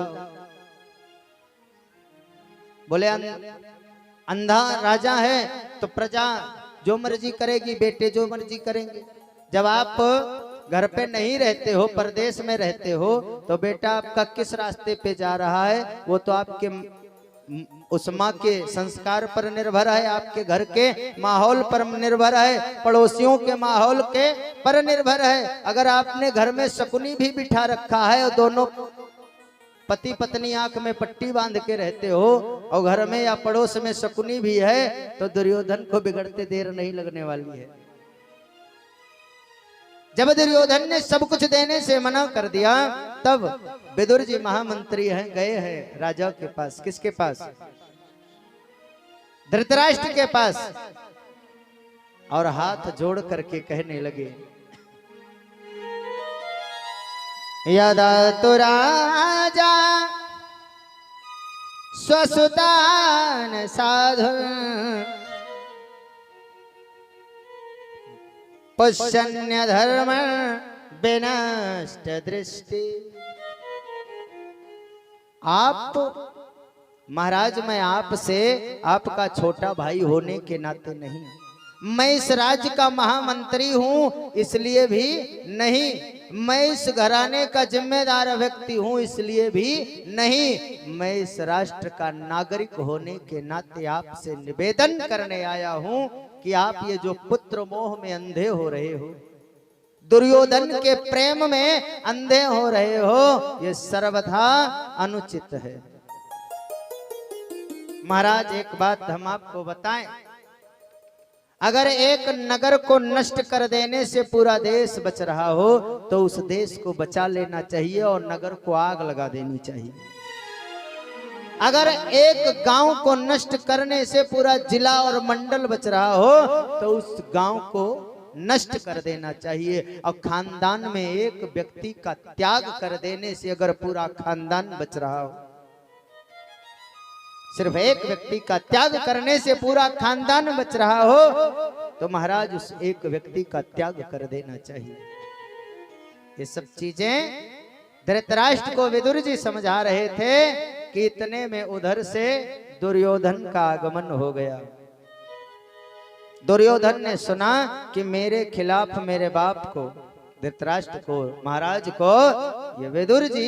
Speaker 1: बोले अंधा राजा है तो प्रजा जो मर्जी करेगी, बेटे जो मर्जी करेंगे। जब आप घर पे नहीं रहते हो, परदेश में रहते हो, तो बेटा आपका किस रास्ते पे जा रहा है वो तो आपके उस माँ के संस्कार पर निर्भर है, आपके घर के माहौल पर निर्भर है, पड़ोसियों के माहौल के पर निर्भर है। अगर आपने घर में शकुनी भी बिठा रखा है और दोनों पति पत्नी आंख में पट्टी बांध के रहते हो और घर में या पड़ोस में शकुनी भी है, तो दुर्योधन को बिगड़ते देर नहीं लगने वाली है। जब दुर्योधन ने सब कुछ देने से मना कर दिया, तब विदुर जी महामंत्री हैं, गए हैं राजा के पास। किसके पास? धृतराष्ट्र के पास। और हाथ जोड़ करके कहने लगे, यदा तु राजा स्वसुतान साधु पुष्यन्य धर्म विनष्ट दृष्टि। आप महाराज, मैं आपसे आपका छोटा भाई होने के नाते नहीं, मैं इस राज्य का महामंत्री हूं इसलिए भी नहीं, मैं इस घराने का जिम्मेदार व्यक्ति हूं इसलिए भी नहीं, मैं इस राष्ट्र का नागरिक होने के नाते आपसे निवेदन करने आया हूं कि आप ये जो पुत्र मोह में अंधे हो रहे हो, दुर्योधन के प्रेम में अंधे हो रहे हो, ये सर्वथा अनुचित है। महाराज, एक बात हम आपको बताएं, अगर एक नगर को नष्ट कर देने से पूरा देश बच रहा हो तो उस देश को बचा लेना चाहिए और नगर को आग लगा देनी चाहिए। अगर एक गांव को नष्ट करने से पूरा जिला और मंडल बच रहा हो तो उस गांव को नष्ट कर देना चाहिए। और खानदान में एक व्यक्ति का त्याग कर देने से अगर पूरा खानदान बच रहा हो, सिर्फ एक व्यक्ति का त्याग करने से पूरा खानदान बच रहा हो, तो महाराज उस एक व्यक्ति का त्याग कर देना चाहिए। ये सब चीजें धृतराष्ट्र को विदुर जी समझा रहे थे कि इतने में उधर से दुर्योधन का आगमन हो गया। दुर्योधन ने सुना कि मेरे खिलाफ मेरे बाप को, धृतराष्ट्र को, महाराज को ये विदुर जी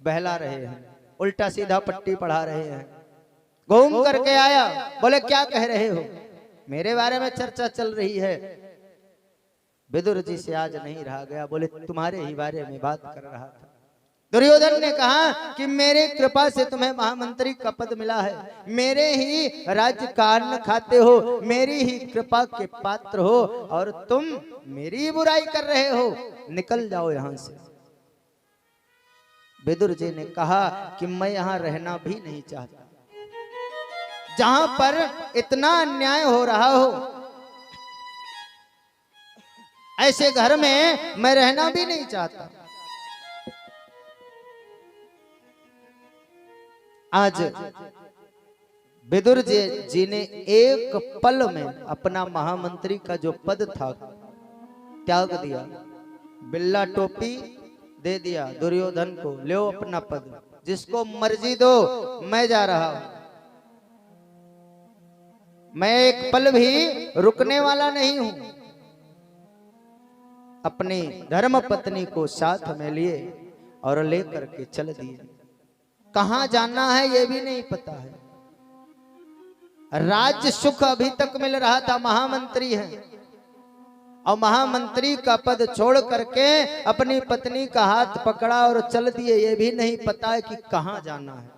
Speaker 1: बहला रहे हैं, उल्टा सीधा पट्टी पढ़ा रहे हैं। घूम करके आया, बोले क्या कह रहे हो? मेरे बारे में चर्चा चल रही है। विदुर जी से आज नहीं रहा गया, बोले तुम्हारे ही बारे में बात कर रहा था। दुर्योधन ने कहा कि मेरे कृपा से तुम्हें महामंत्री का पद मिला है, मेरे ही राज्य का अन्न खाते हो, मेरी ही कृपा के पात्र हो और तुम मेरी बुराई कर रहे हो, निकल जाओ यहां से। विदुर जी ने कहा कि मैं यहां रहना भी नहीं चाहता, जहां पर इतना अन्याय हो रहा हो ऐसे घर में मैं रहना भी नहीं चाहता। आज विदुर जी ने एक पल में अपना महामंत्री का जो पद था त्याग दिया, बिल्ला टोपी दे दिया दुर्योधन को, लो अपना पद, जिसको मर्जी दो, मैं जा रहा हूं, मैं एक पल भी रुकने वाला नहीं हूं। अपनी धर्म पत्नी को साथ में लिए और लेकर के चल दिए। कहां जाना है ये भी नहीं पता है। राज्य सुख अभी तक मिल रहा था, महामंत्री है, और महामंत्री का पद छोड़ करके अपनी पत्नी का हाथ पकड़ा और चल दिए, ये भी नहीं पता है कि कहां जाना है।